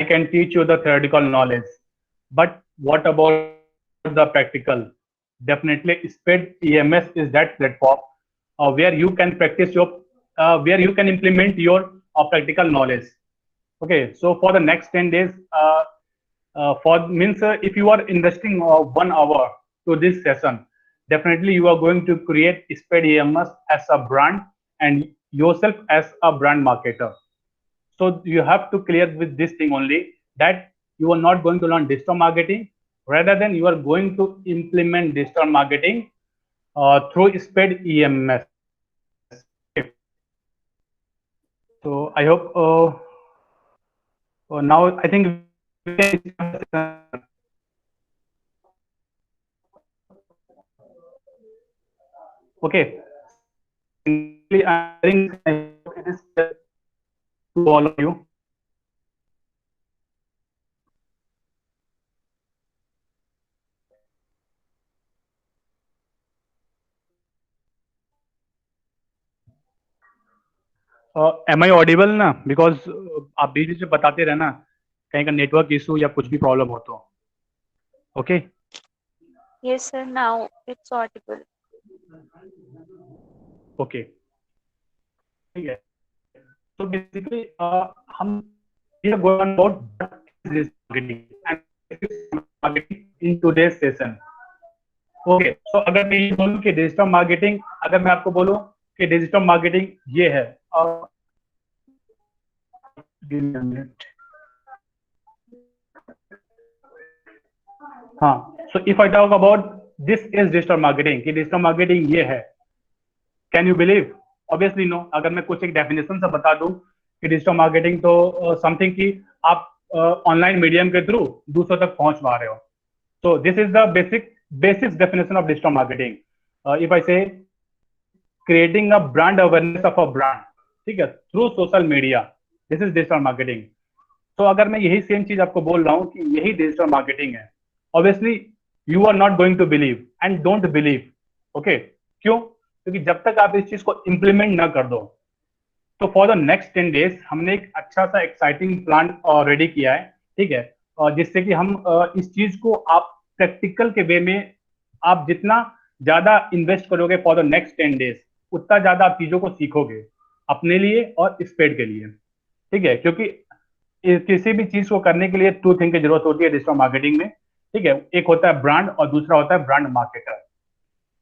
can teach you the theoretical knowledge, but what about the practical? Definitely SPED EMS is that platform where you can practice your where you can implement your practical knowledge. Okay, so for the next 10 days, for means if you are investing 1 hour to this session, definitely you are going to create SPED EMS as a brand and yourself as a brand marketer. So you have to clear with this thing only, that you are not going to learn digital marketing, rather than you are going to implement digital marketing through SPED EMS. Okay. So I hope now I think we can start the session. Okay. Simply I'm sharing this. I hope it is clear to all of you. Am I audible ना? Because आप बीच बीच में बताते रहना, कहीं का network issue या कुछ भी प्रॉब्लम हो तो. Okay. Yes, sir. Now it's audible. Okay, ठीक है. तो बेसिकली हम ये going about what is marketing and marketing in today's session. Okay, so अगर मैं ये बोलूं कि डिजिटल मार्केटिंग, अगर मैं आपको बोलूं कि डिजिटल मार्केटिंग ये है, हाँ, so if I talk about this is digital marketing, कि डिजिटल मार्केटिंग ये है, can you believe? Obviously no. अगर मैं कुछ एक डेफिनेशन से बता दूं कि डिजिटल मार्केटिंग तो समथिंग कि आप ऑनलाइन मीडियम के थ्रू दूसरों तक पहुंच पा रहे हो. So this is the basic definition of digital marketing. If I say creating a brand awareness of a brand, ठीक है, through social media, this is digital marketing. तो अगर मैं यही सेम चीज आपको बोल रहा हूँ कि यही डिजिटल मार्केटिंग है, obviously you are not going to believe and don't believe. Okay, क्यों? क्योंकि जब तक आप इस चीज को इम्प्लीमेंट ना कर दो. तो फॉर द नेक्स्ट 10 डेज हमने एक अच्छा सा एक्साइटिंग प्लान रेडी किया है, ठीक है, और जिससे कि हम इस चीज को आप प्रैक्टिकल के वे में, आप जितना ज्यादा इन्वेस्ट करोगे फॉर द नेक्स्ट 10 डेज, उतना ज्यादा आप चीजों को सीखोगे अपने लिए और स्पेड के लिए. ठीक है, क्योंकि किसी भी चीज को करने के लिए 2 थिंग की जरूरत होती है डिजिटल मार्केटिंग में. ठीक है, एक होता है ब्रांड और दूसरा होता है ब्रांड मार्केटर.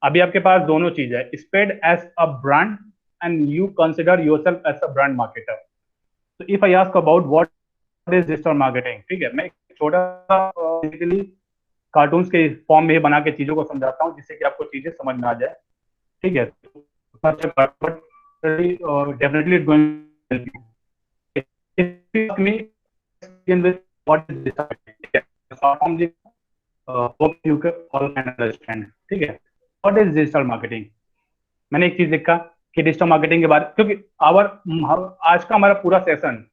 अभी आपके पास दोनों चीज है, spade as a brand and you consider yourself as a brand marketer. तो if I ask about what is digital marketing, ठीक है, मैं एक छोटा सा बेसिकली कार्टून्स के फॉर्म में बना के चीजों को समझाता हूँ, जिससे कि आपको चीजें समझ में आ जाए. ठीक है, definitely it going help you. If you ask me, begin with what is digital marketing. Short form, hope you all can understand. ठीक है, what is digital marketing? मैंने एक चीज लिखा कि डिजिटल मार्केटिंग के बारे, क्योंकि आज का हमारा पूरा session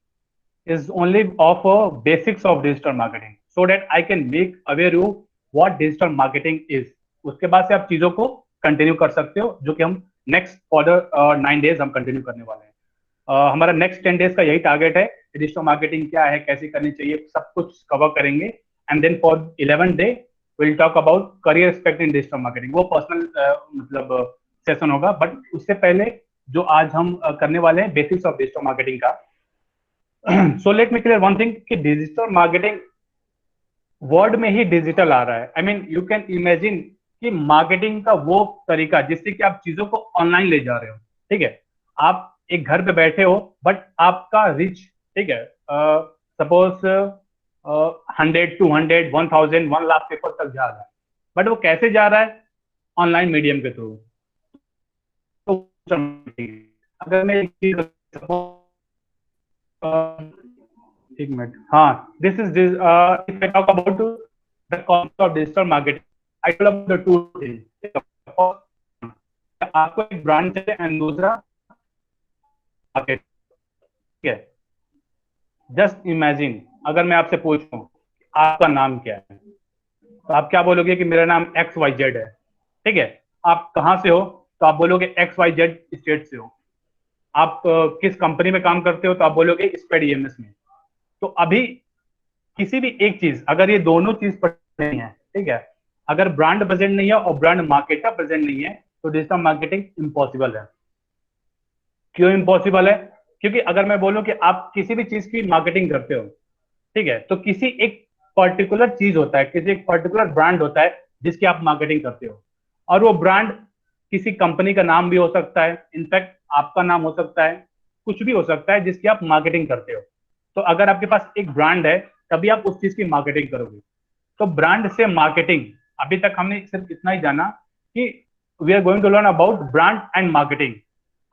is only of basics of digital marketing, so that I can make aware you what digital marketing is. उसके बाद से आप चीजों को कंटिन्यू कर सकते हो, जो कि हम नेक्स्ट फॉर 9 डेज हम कंटिन्यू करने वाले हैं. हमारा नेक्स्ट 10 डेज का यही टारगेट है, डिजिटल मार्केटिंग क्या है, कैसे करनी चाहिए, सब कुछ कवर करेंगे. And then for 11 day will talk about career aspect in digital marketing. वो पर्सनल मतलब सेशन होगा, बट उससे पहले जो आज हम करने वाले हैं बेसिक्स ऑफ डिजिटल मार्केटिंग का. So let me clear one thing कि डिजिटल मार्केटिंग वर्ड में ही डिजिटल आ रहा है. I mean you can imagine कि मार्केटिंग का वो तरीका जिससे कि आप चीजों को ऑनलाइन ले जा रहे हो. ठीक है, आप एक घर पे बैठे हो, बट आपका रिच, ठीक है, सपोज 100, 200, 1000, 1 लाख पीपल तक जा रहा है, बट वो कैसे जा रहा है? ऑनलाइन मीडियम के थ्रू. तो अगर मैं एक चीज, एक मिनट, हाँ, this is if I talk about the concept of digital marketing, I talk about the two things. आपको एक ब्रांड चाहिए एंड दूसरा मार्केट. ठीक है, जस्ट इमेजिन अगर मैं आपसे पूछूं आपका नाम क्या है, तो आप क्या बोलोगे कि मेरा नाम XYZ है. ठीक है, आप कहां से हो? तो आप बोलोगे XYZ स्टेट से हो. आप किस कंपनी में काम करते हो? तो आप बोलोगे स्पेड EMS में. तो अभी किसी भी एक चीज, अगर ये दोनों चीज नहीं है, ठीक है, अगर ब्रांड प्रेजेंट नहीं है और ब्रांड मार्केटर प्रेजेंट नहीं है, तो डिजिटल मार्केटिंग इम्पॉसिबल है। क्यों इम्पॉसिबल है? क्योंकि अगर मैं बोलूं कि आप किसी भी चीज की मार्केटिंग करते हो, ठीक है, तो किसी एक पर्टिकुलर चीज होता है, किसी एक पर्टिकुलर ब्रांड होता है जिसकी आप मार्केटिंग करते हो, और वो ब्रांड किसी कंपनी का नाम भी हो सकता है, इनफैक्ट आपका नाम हो सकता है, कुछ भी हो सकता है जिसकी आप मार्केटिंग करते हो। तो अगर आपके पास एक ब्रांड है, तभी आप उस चीज की मार्केटिंग करोगे। तो ब्रांड से मार्केटिंग, अभी तक हमने सिर्फ इतना ही जाना कि we are going to learn about brand and marketing.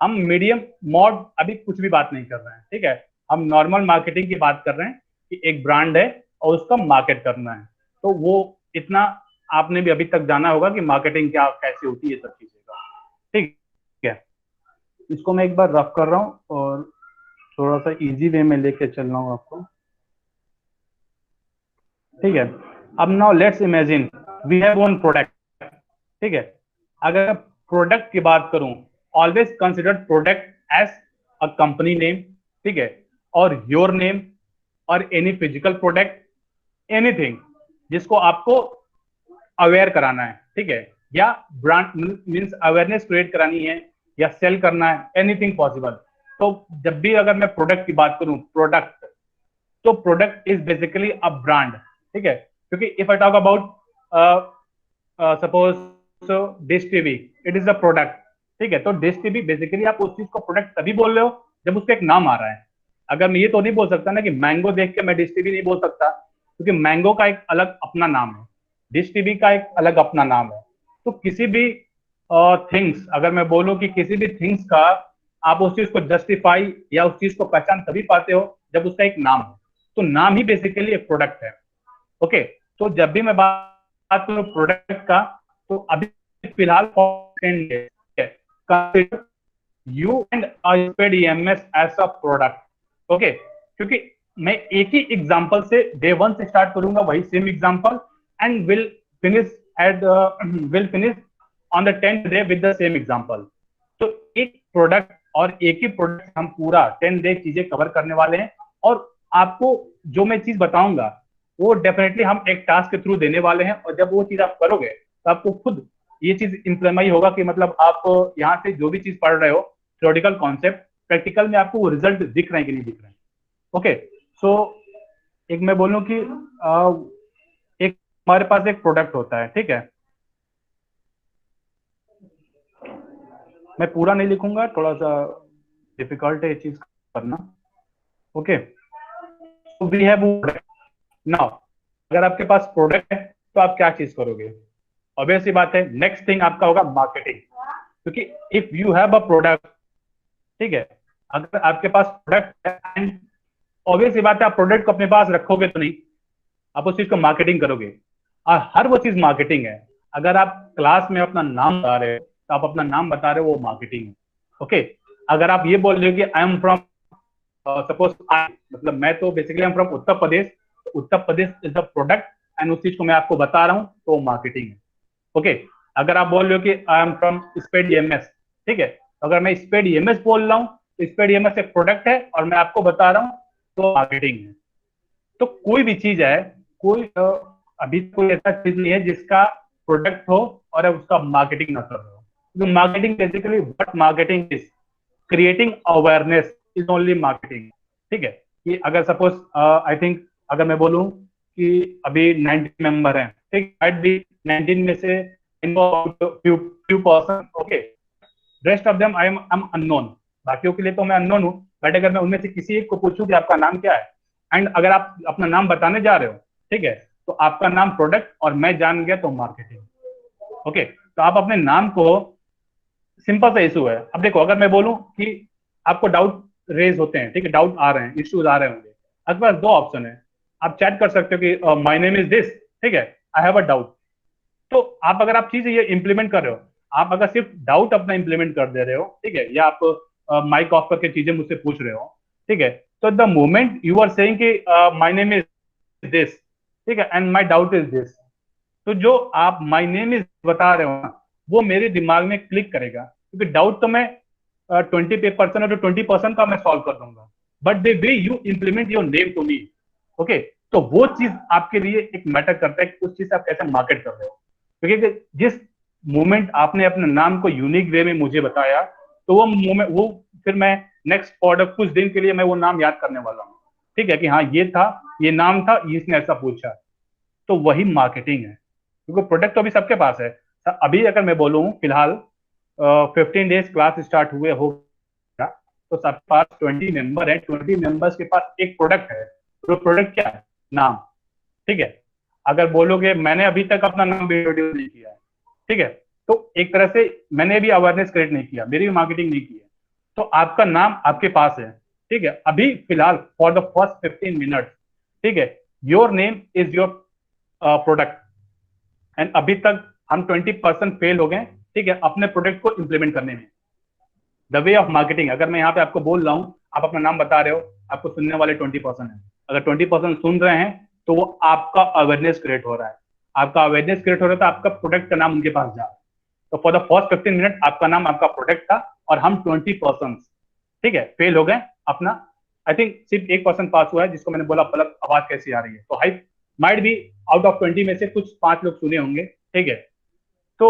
हम मीडियम मोड अभी कुछ भी बात नहीं कर रहे हैं, ठीक है, हम नॉर्मल मार्केटिंग की बात कर रहे हैं कि एक ब्रांड है और उसका मार्केट करना है। तो वो इतना आपने भी अभी तक जाना होगा कि मार्केटिंग क्या कैसे होती है, सब चीजें का। ठीक है, इसको मैं एक बार रफ कर रहा हूँ और थोड़ा सा इजी वे में लेके चल रहा हूँ आपको। ठीक है, अब now let's imagine we have one product. ठीक है, अगर प्रोडक्ट की बात करूं, always consider product as a company name, ठीक है, और योर नेम, और एनी फिजिकल प्रोडक्ट, एनीथिंग जिसको आपको अवेयर कराना है, ठीक है, या ब्रांड मीन्स अवेयरनेस क्रिएट करानी है या सेल करना है, एनीथिंग पॉसिबल। तो जब भी अगर मैं प्रोडक्ट की बात करूं, प्रोडक्ट, तो product is basically a brand. ठीक है, क्योंकि if I talk about suppose dish TV, it is a product. ठीक है, तो डिश टीवी बेसिकली आप उस चीज को प्रोडक्ट तभी बोल रहे हो जब उसका एक नाम आ रहा है। अगर मैं ये तो नहीं बोल सकता ना कि मैंगो देख के मैं डिश टीवी नहीं बोल सकता, क्योंकि मैंगो का एक अलग अपना नाम है, डिश टीवी का एक अलग अपना नाम है। तो किसी भी थिंग्स, अगर मैं बोलूं कि किसी भी थिंग्स का आप उस चीज को जस्टिफाई या उस चीज को पहचान तभी पाते हो जब उसका एक नाम हो। तो नाम ही बेसिकली एक प्रोडक्ट है। ओके, तो जब भी मैं बात करूं प्रोडक्ट का, तो अभी फिलहाल you and Spade EMS as a product. Okay, क्योंकि मैं एक ही एग्जांपल से डे वन से स्टार्ट करूंगा, वही same example, and will finish at will finish on the 10th day with the same example. तो एक प्रोडक्ट और एक ही प्रोडक्ट हम पूरा 10 डे चीजें कवर करने वाले हैं, और आपको जो मैं चीज बताऊंगा वो डेफिनेटली हम एक टास्क के थ्रू देने वाले हैं, और जब वो चीज आप करोगे तो आपको खुद ये चीज इम्प्लीमेंट होगा कि मतलब आप यहाँ से जो भी चीज पढ़ रहे हो, थ्योरेटिकल कॉन्सेप्ट, प्रैक्टिकल में आपको वो रिजल्ट दिख रहे हैं कि नहीं दिख रहे हैं। ओके, सो एक मैं बोलूं कि एक हमारे पास एक प्रोडक्ट होता है, ठीक है, मैं पूरा नहीं लिखूंगा, थोड़ा सा डिफिकल्ट है ये चीज करना। ओके, तो वी हैव नाउ, अगर आपके पास प्रोडक्ट है तो आप क्या चीज करोगे? ऑब्वियस सी बात है, नेक्स्ट थिंग आपका होगा मार्केटिंग। क्योंकि if you have a product, ठीक है, अगर आपके पास प्रोडक्ट है, एंड ऑब्वियस सी बात है आप प्रोडक्ट को अपने पास रखोगे तो नहीं, आप उस चीज को मार्केटिंग करोगे, और हर वो चीज मार्केटिंग है। अगर आप क्लास में अपना नाम बता रहे हो, तो आप अपना नाम बता रहे हो, वो मार्केटिंग है। ओके, अगर आप ये बोल रहे हो कि I am from suppose I, मतलब मैं तो basically I am from Uttar Pradesh, तो Uttar Pradesh is the product, and उस चीज को मैं आपको बता रहा हूँ, तो मार्केटिंग है। ओके, अगर आप बोल रहे हो कि I am from Spade EMS, ठीक है, अगर मैं स्पेड ईएमएस बोल रहा हूँ, तो स्पेड ईएमएस एक प्रोडक्ट है और मैं आपको बता रहा हूँ, तो मार्केटिंग है। तो कोई भी चीज है, कोई अभी कोई ऐसा चीज नहीं है जिसका प्रोडक्ट हो और उसका मार्केटिंग ना कर रहे हो। तो marketing basically what marketing is creating awareness is only marketing. ठीक है, कि अगर सपोज आई थिंक अगर मैं बोलूं कि अभी 90 मेंबर हैं, ठीक, माइट बी 19 में से इनको few few person, okay, rest of them I am unknown, बाकियों के लिए तो मैं अननोन हूँ, बट अगर मैं उनमें से किसी एक को पूछूं कि आपका नाम क्या है, एंड अगर आप अपना नाम बताने जा रहे हो, ठीक है, तो आपका नाम प्रोडक्ट और मैं जान गया तो मार्केटिंग। ओके, तो आप अपने नाम को, सिंपल सा इशू है, अब देखो अगर मैं बोलूं कि आपको डाउट रेज होते हैं, ठीक है, डाउट आ रहे हैं, इश्यूज आ रहे होंगे, आपके पास दो ऑप्शन है, आप चैट कर सकते हो कि माय नेम इज दिस, ठीक है, आई हैव अ डाउट। तो आप अगर आप चीज ये इंप्लीमेंट कर रहे हो, आप अगर सिर्फ डाउट अपना इंप्लीमेंट कर दे रहे हो, ठीक है, या आप माइक ऑफ करके चीजें मुझसे पूछ रहे हो, ठीक है, तो the moment you are saying कि माय नेम इज दिस, ठीक है, and my doubt is this, तो जो आप माय नेम इज बता रहे हो ना, वो मेरे दिमाग में क्लिक करेगा, क्योंकि डाउट तो मैं 20% और 20% का मैं सॉल्व कर दूंगा, but the way you implement your name to me, okay, तो वो चीज आपके लिए एक मैटर करता है कि उस चीज से आप कैसे मार्केट कर रहे हो, क्योंकि जिस मोमेंट आपने अपने नाम को यूनिक वे में मुझे बताया, तो वो मोमेंट, वो फिर मैं नेक्स्ट प्रोडक्ट कुछ दिन के लिए मैं वो नाम याद करने वाला हूँ, ठीक है, कि हाँ ये था, ये नाम था, इसने ऐसा पूछा। तो वही मार्केटिंग है, क्योंकि प्रोडक्ट तो अभी सबके पास है। अभी अगर मैं बोलूँ फिलहाल 15 डेज क्लास स्टार्ट हुए हो, तो सबके पास 20 मेंबर है, 20 मेंबर्स के पास एक प्रोडक्ट है। तो प्रोडक्ट क्या है? नाम। ठीक है, अगर बोलोगे मैंने अभी तक अपना नाम भी इंट्रोड्यूस नहीं किया है, ठीक है, तो एक तरह से मैंने भी अवेयरनेस क्रिएट नहीं किया, मेरी भी मार्केटिंग नहीं की है, तो आपका नाम आपके पास है, ठीक है, अभी फिलहाल फॉर द फर्स्ट 15 मिनट, ठीक है, your name is your product, and अभी तक हम 20% फेल हो गए, ठीक है, अपने प्रोडक्ट को इंप्लीमेंट करने में। द वे ऑफ मार्केटिंग, अगर मैं यहाँ पे आपको बोल रहा हूँ, आप अपना नाम बता रहे हो, आपको सुनने वाले 20% है, अगर 20% सुन रहे हैं तो वो आपका अवेयरनेस क्रिएट हो रहा है, आपका अवेयरनेस क्रिएट हो रहा है, तो आपका प्रोडक्ट का नाम उनके पास जा रहा है। तो फॉर द फर्स्ट 15 मिनट आपका नाम आपका प्रोडक्ट था, और हम 20%, ठीक है, फेल हो गए अपना। आई थिंक सिर्फ 1% पास हुआ है, जिसको मैंने बोला पलक आवाज कैसी आ रही है, तो हाई माइट भी आउट ऑफ 20 में से कुछ 5 लोग सुने होंगे, ठीक है। तो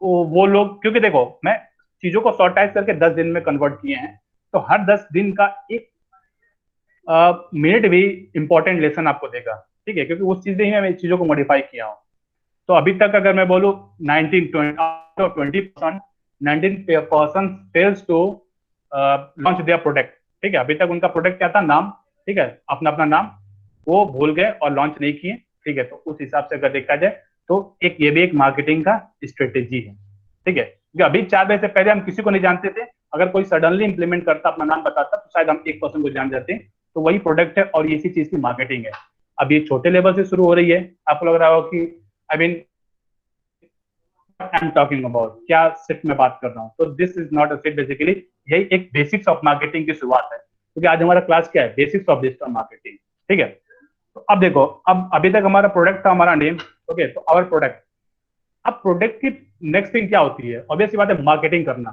वो लोग, क्योंकि देखो मैं चीजों को शॉर्टाइज करके 10 दिन में कन्वर्ट किए हैं, तो हर 10 दिन का एक मिनट भी इंपॉर्टेंट लेसन आपको देगा, ठीक है, क्योंकि उस चीज में ही मैं चीजों को मॉडिफाई किया हूँ। तो अभी तक अगर मैं बोलूँ 20% 19% fails to launch their product, ठीक है, अभी तक उनका प्रोडक्ट क्या था? नाम, ठीक है, अपना अपना नाम वो भूल गए और लॉन्च नहीं किए, ठीक है। तो उस हिसाब से अगर देखा जाए तो एक ये भी एक मार्केटिंग का स्ट्रेटेजी है, ठीक है, क्योंकि अभी 4 बजे से पहले हम किसी को नहीं जानते थे, अगर कोई सडनली इंप्लीमेंट करता, अपना नाम बताता, तो शायद हम 1% को जान जाते हैं। तो वही प्रोडक्ट है और इसी चीज की मार्केटिंग है। अब ये छोटे लेवल से शुरू हो रही है, आपको लग रहा हो कि I mean I am talking about, क्या सिर्फ मैं बात कर रहा हूँ, तो दिस इज नॉट अ सिर्फ, बेसिकली यही एक बेसिक्स ऑफ मार्केटिंग की शुरुआत है, क्योंकि आज हमारा क्लास क्या है? बेसिक्स ऑफ डिजिटल मार्केटिंग, ठीक है। तो अब देखो, अब अभी तक हमारा प्रोडक्ट था, हमारा नेम, ओके, तो आवर प्रोडक्ट। अब प्रोडक्ट की नेक्स्ट थिंग क्या होती है? ऑब्वियसली बात है, मार्केटिंग करना,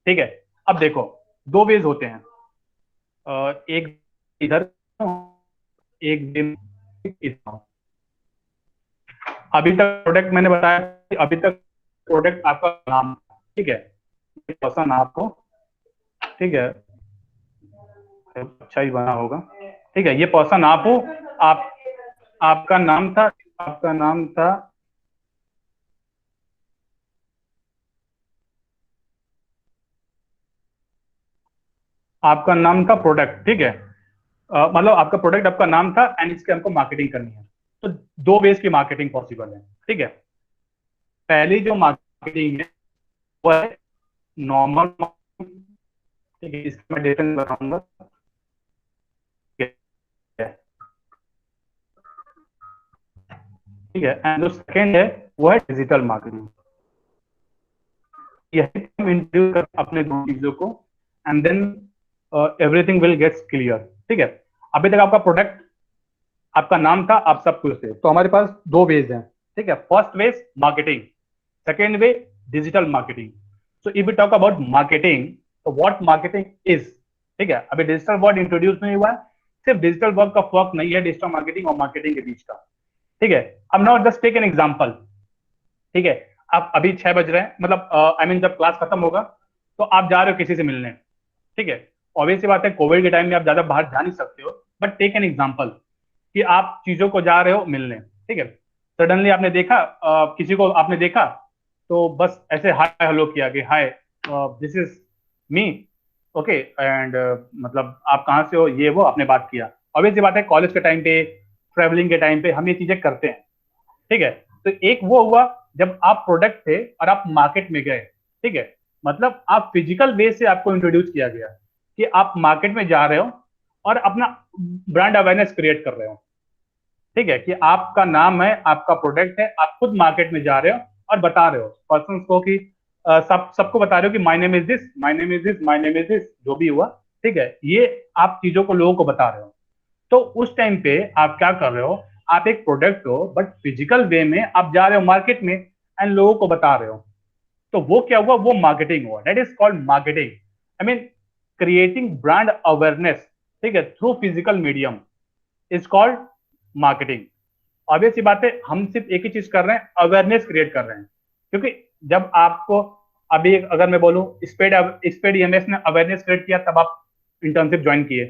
ठीक है। अब देखो, दो वेज होते हैं, एक इधर, एक दिन इधर। अभी तक प्रोडक्ट मैंने बताया, अभी तक प्रोडक्ट आपका नाम, ठीक है, पसंद आपको, ठीक है, अच्छा ही बना होगा, ठीक है, ये पर्सन आप हो, आप, आपका नाम था, आपका नाम था, आपका नाम था प्रोडक्ट, ठीक है, मतलब आपका प्रोडक्ट, आपका नाम था, एंड इसके हमको मार्केटिंग करनी है। तो दो वेज की मार्केटिंग पॉसिबल है, ठीक है। पहली जो मार्केटिंग है वो है नॉर्मल, ठीक है, इसका मैं डिटेल बताऊंगा, ठीक है, एंड जो सेकेंड है वो है डिजिटल मार्केटिंग। यही हम इंट्रोड्यूस कर अपने दो चीजों को, and then everything will gets clear, ठीक है। अभी तक आपका प्रोडक्ट, आपका नाम था, आप सब कुछ थे, तो हमारे पास दो वेज हैं, ठीक है। First ways marketing, second way digital marketing. So if we talk about marketing, तो व्हाट मार्केटिंग इज, ठीक है, अभी डिजिटल वर्ड इंट्रोड्यूस नहीं हुआ है, सिर्फ डिजिटल वर्ड का फर्क नहीं है डिजिटल मार्केटिंग और मार्केटिंग के बीच का, ठीक है। अब now just take an example, ठीक है, आप अभी 6 बज रहे हैं, मतलब आई मीन जब क्लास खत्म होगा तो आप जा रहे हो किसी से मिलने, ठीक है। ऑब्वियस सी बात है, कोविड के टाइम में आप ज्यादा बाहर जा नहीं सकते हो, बट टेक एन एग्जांपल कि आप चीजों को जा रहे हो मिलने, ठीक है। सडनली आपने देखा, किसी को आपने देखा, तो बस ऐसे हाय हेलो किया कि hi, this is me, okay, and मतलब आप कहाँ से हो, ये वो आपने बात किया। ऑब्वियस सी बात है, कॉलेज के टाइम पे, ट्रेवलिंग के टाइम पे हम ये चीजें करते हैं, ठीक है। तो एक वो हुआ जब आप प्रोडक्ट थे और आप मार्केट में गए, ठीक है, मतलब आप फिजिकल वे से आपको इंट्रोड्यूस किया गया कि आप मार्केट में जा रहे हो और अपना ब्रांड अवेयरनेस क्रिएट कर रहे हो, ठीक है, कि आपका नाम है, आपका प्रोडक्ट है, आप खुद मार्केट में जा रहे हो और बता रहे हो पर्सन को कि सबको बता रहे हो कि my name is this, my name is this, my name is this, जो भी हुआ, ठीक है, ये आप चीजों को लोगों को बता रहे हो। तो उस टाइम पे आप क्या कर रहे हो? आप एक प्रोडक्ट हो, बट फिजिकल वे में आप जा रहे हो मार्केट में एंड लोगों को बता रहे हो, तो वो क्या हुआ? वो मार्केटिंग हुआ, that is called marketing. I mean creating brand awareness, ठीक है, through physical medium is called marketing. Obvious सी बात है, हम सिर्फ एक ही चीज कर रहे हैं, अवेयरनेस क्रिएट कर रहे हैं। क्योंकि जब आपको अभी अगर मैं बोलूं स्पेड स्पेड ईएमएस ने अवेयरनेस क्रिएट किया तब आप इंटर्नशिप ज्वाइन किए,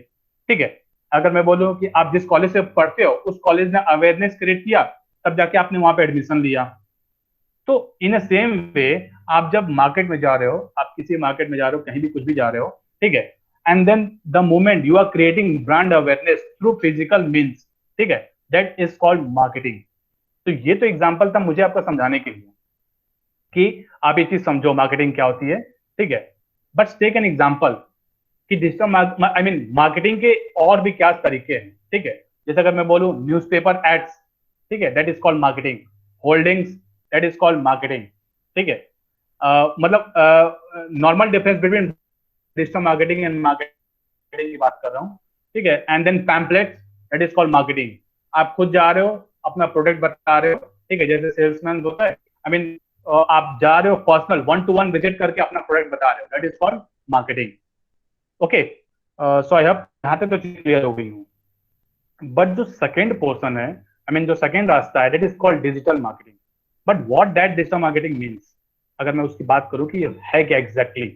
ठीक है। अगर मैं बोलूं कि आप जिस कॉलेज से पढ़ते हो उस कॉलेज ने अवेयरनेस क्रिएट किया तब जाके आपने वहां पे एडमिशन लिया। तो इन सेम वे आप जब मार्केट में जा रहे हो, आप किसी मार्केट में जा रहे हो, कहीं भी कुछ भी जा रहे हो, ठीक है, and then the moment you are creating brand awareness through physical means, ठीक है, दैट इज कॉल्ड मार्केटिंग। तो ये तो एग्जाम्पल था मुझे आपको समझाने के लिए कि आप ये चीज समझो मार्केटिंग क्या होती है, ठीक है। बट टेक एन एग्जाम्पल कि डिजिटल आई मीन मार्केटिंग के और भी क्या तरीके हैं, ठीक है। जैसे अगर मैं बोलूं न्यूज़पेपर एड्स, ठीक है, that is called marketing. Hoardings, that is called marketing, ठीक है। मतलब normal difference between digital marketing and marketing की बात कर रहा हूँ, ठीक है। And then pamphlets, that is called marketing. आप खुद जा रहे हो, अपना प्रोडक्ट बता रहे हो, ठीक है, जैसे सेल्समैन होता है, आई मीन आप जा रहे हो पर्सनल 1-to-1 विजिट करके अपना प्रोडक्ट बता रहे हो, that is called marketing. Okay, so I hope यहाँ तक तो चीज क्लियर हो गई हूँ। बट जो सेकेंड पोर्सन है, आई मीन जो सेकेंड रास्ता है, that is called digital marketing. But what that digital marketing means, अगर मैं उसकी बात करूँ कि ये है क्या एग्जैक्टली,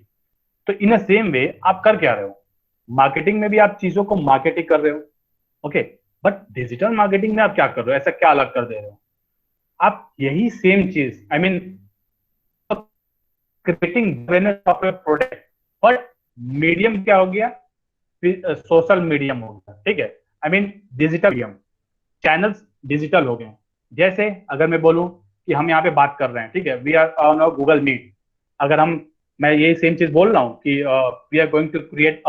तो इन अ सेम वे आप कर क्या रहे हो, मार्केटिंग में भी आप चीजों को मार्केटिंग कर रहे हो, ओके। बट डिजिटल मार्केटिंग में आप क्या कर रहे हो, ऐसा क्या अलग कर दे रहे हो, आप यही सेम चीज, आई mean creating awareness of A product, but medium क्या हो गया, सोशल मीडियम हो गया, ठीक है। I mean digital medium, channels digital हो गए। जैसे अगर मैं बोलूं कि हम यहाँ पे बात कर रहे हैं, ठीक है, we are on Google Meet. अगर हम, मैं यही सेम चीज बोल रहा हूँ कि we are going to create,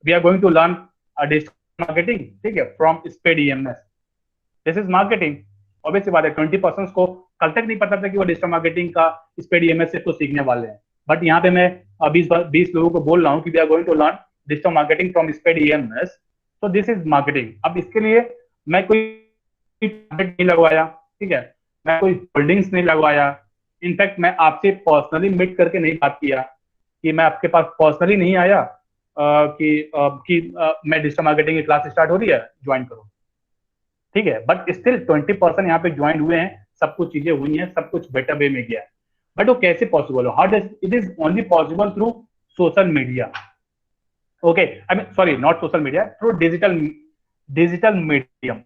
we are going to learn digital marketing, ठीक है, from Spade EMS, this is marketing. Obvious बात है, 20% को कल तक नहीं पता था कि वो डिजिटल मार्केटिंग का स्पेड ईएमएस से तो सीखने वाले हैं। बट यहाँ पे मैं 20 लोगों को बोल रहा हूँ कि we are going to learn digital marketing from Spade EMS, तो दिस इज मार्केटिंग। अब इसके लिए मैं कोई टारगेट नहीं लगवाया, ठीक है, मैं कोई होल्डिंग्स नहीं लगवाया। इनफैक्ट मैं आपसे पर्सनली मीट करके नहीं बात किया, कि मैं आपके पास पर्सनली नहीं आया कि मैं डिजिटल मार्केटिंग की क्लास स्टार्ट हो रही है, ज्वाइन करो, ठीक है। बट स्टिल 20% यहाँ पे ज्वाइन हुए हैं, सब कुछ चीजें हुई हैं, सब कुछ बेटर वे में गया। बट वो कैसे पॉसिबल हो, how does it is only possible through social media, okay, I mean sorry not social media, through digital digital medium.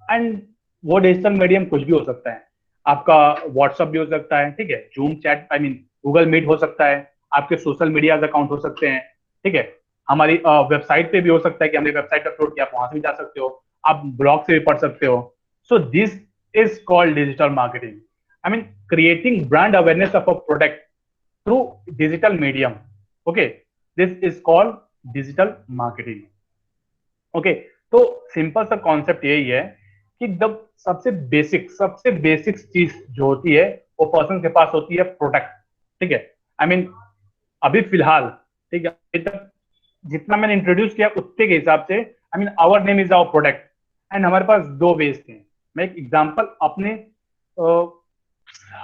And वो डिजिटल मीडियम कुछ भी हो सकता है, आपका व्हाट्सअप भी हो सकता है, ठीक है, Zoom chat, I mean Google Meet हो सकता है, आपके सोशल मीडिया अकाउंट हो सकते हैं, ठीक है, हमारी वेबसाइट पे भी हो सकता है कि हमने वेबसाइट अपलोड किया, आप वहां से भी जा सकते हो, आप ब्लॉग से भी पढ़ सकते हो। So this is called digital marketing, I mean creating brand awareness of a product through digital medium, okay, this is called digital marketing. Okay, तो सिंपल सा कॉन्सेप्ट यही है कि जब सबसे बेसिक चीज जो होती है वो पर्सन के पास होती है, प्रोडक्ट, ठीक है। आई मीन अभी फिलहाल, ठीक है, अभी तक जितना मैंने इंट्रोड्यूस किया उतने के हिसाब से, I mean our name is our product. And हमारे पास दो वेज थे। मैं एक एग्जांपल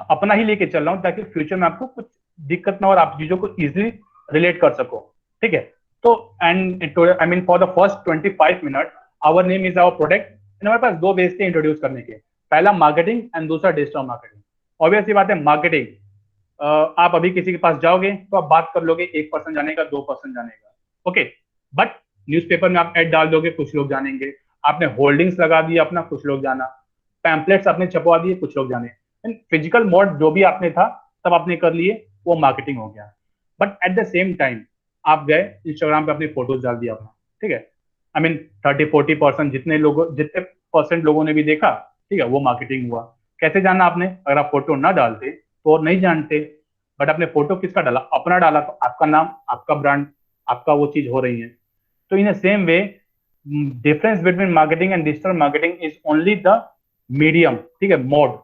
अपना ही लेके चल रहा हूँ ताकि फ्यूचर में आपको कुछ दिक्कत ना हो और आप चीजों को इजिली रिलेट कर सको, ठीक है। तो and I mean for the first 25 minute our name is our product, हमारे पास दो बेस थे इंट्रोड्यूस करने के, पहला मार्केटिंग एंड दूसरा डिजिटल मार्केटिंग। ऑब्वियस सी बात है, मार्केटिंग आप अभी किसी के पास जाओगे तो आप बात कर लोगे 1% जानेगा, 2% जानेगा, ओके। बट न्यूज़पेपर में आप एड डाल दोगे, कुछ लोग जानेंगे। आपने होल्डिंग्स लगा दिया अपना, कुछ लोग जाना। पैम्पलेट्स आपने छपवा दिए, कुछ लोग जाने। फिजिकल मोड जो भी आपने था सब आपने कर लिए, वो मार्केटिंग हो गया। But at the same time आप गए इंस्टाग्राम पे अपनी फोटोज डाल दिया अपना, ठीक है, आई मीन 30-40% जितने परसेंट लोगों ने भी देखा, ठीक है, वो मार्केटिंग हुआ। कैसे जाना आपने, अगर आप फोटो ना डालते तो नहीं जानते। बट आपने फोटो किसका डाला, अपना डाला, तो आपका नाम, आपका ब्रांड, आपका वो चीज हो रही है। तो in same way difference between marketing and digital marketing is only the medium, ठीक है, मोड,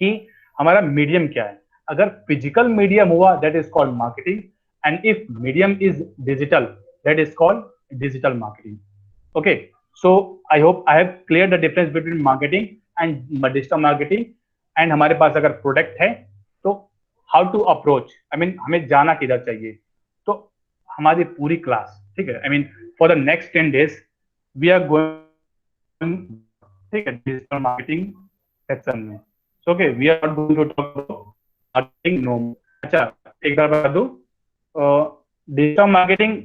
कि हमारा मीडियम क्या है। अगर फिजिकल मीडियम हुआ that is called marketing, and if medium is digital that is called digital marketing, okay. So I hope I have clear the difference between marketing and digital marketing. And हमारे पास अगर product है तो how to approach, I mean हमें जाना किधर चाहिए। तो हमारी पूरी क्लास, ठीक है, I mean for the next 10 days we are going ठीक है, डिजिटल मार्केटिंग सेक्शन में। Okay, we are not going to talk about marketing no. अच्छा, एक बार बता दूं, digital marketing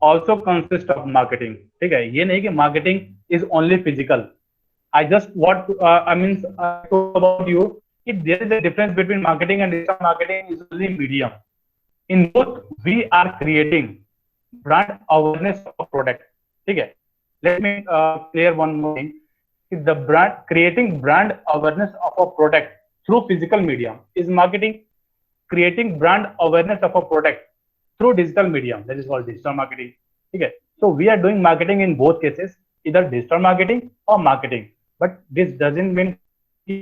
also consist of marketing. ठीक है, ये नहीं कि marketing is only physical. I just want to, talk about you. If there is a difference between marketing and digital marketing, is only medium. In both, we are creating brand awareness of a product. ठीक है, let me clear one more thing. If the brand creating brand awareness of a product through physical medium is marketing. Creating brand awareness of a product through digital medium, that is called digital marketing. ठीक है, so we are doing marketing in both cases, either digital marketing or marketing. But this doesn't mean कि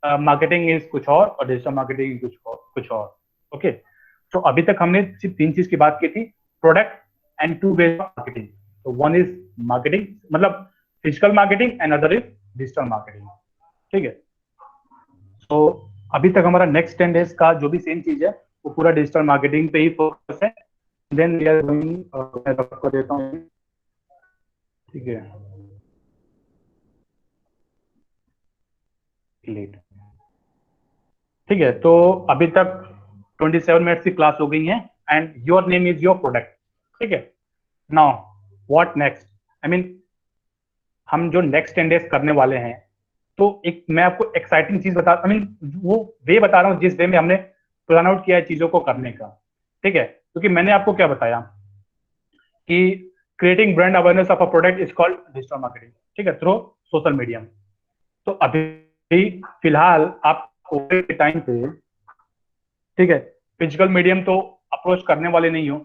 marketing is कुछ और digital marketing कुछ और। Okay, तो अभी तक हमने सिर्फ 3 चीज की बात की थी, product and 2 ways of marketing. तो वन इज मार्केटिंग, मतलब physical marketing, and other is digital marketing. ठीक है, तो अभी तक हमारा नेक्स्ट 10 डेज का जो भी सेम चीज है वो पूरा डिजिटल मार्केटिंग पे ही फोकस है। देन वी आर गोइंग, मैं आपको देता हूँ। ठीक है, लेट। ठीक है, तो अभी तक 27 मिनट्स की क्लास हो गई है, and your name is your product. ठीक है, now what next, I mean हम जो नेक्स्ट 10 डेज करने वाले हैं, तो एक मैं आपको एक्साइटिंग चीज बता, आई मीन वो वे बता रहा हूँ जिस वे में हमने प्लान आउट किया है चीजों को करने का। ठीक है, क्योंकि मैंने आपको क्या बताया कि creating brand awareness of a product is called digital marketing. ठीक है, थ्रू सोशल मीडिया। तो अभी फिलहाल आप कोविड के टाइम पे, ठीक है, फिजिकल मीडियम तो अप्रोच करने वाले नहीं हो,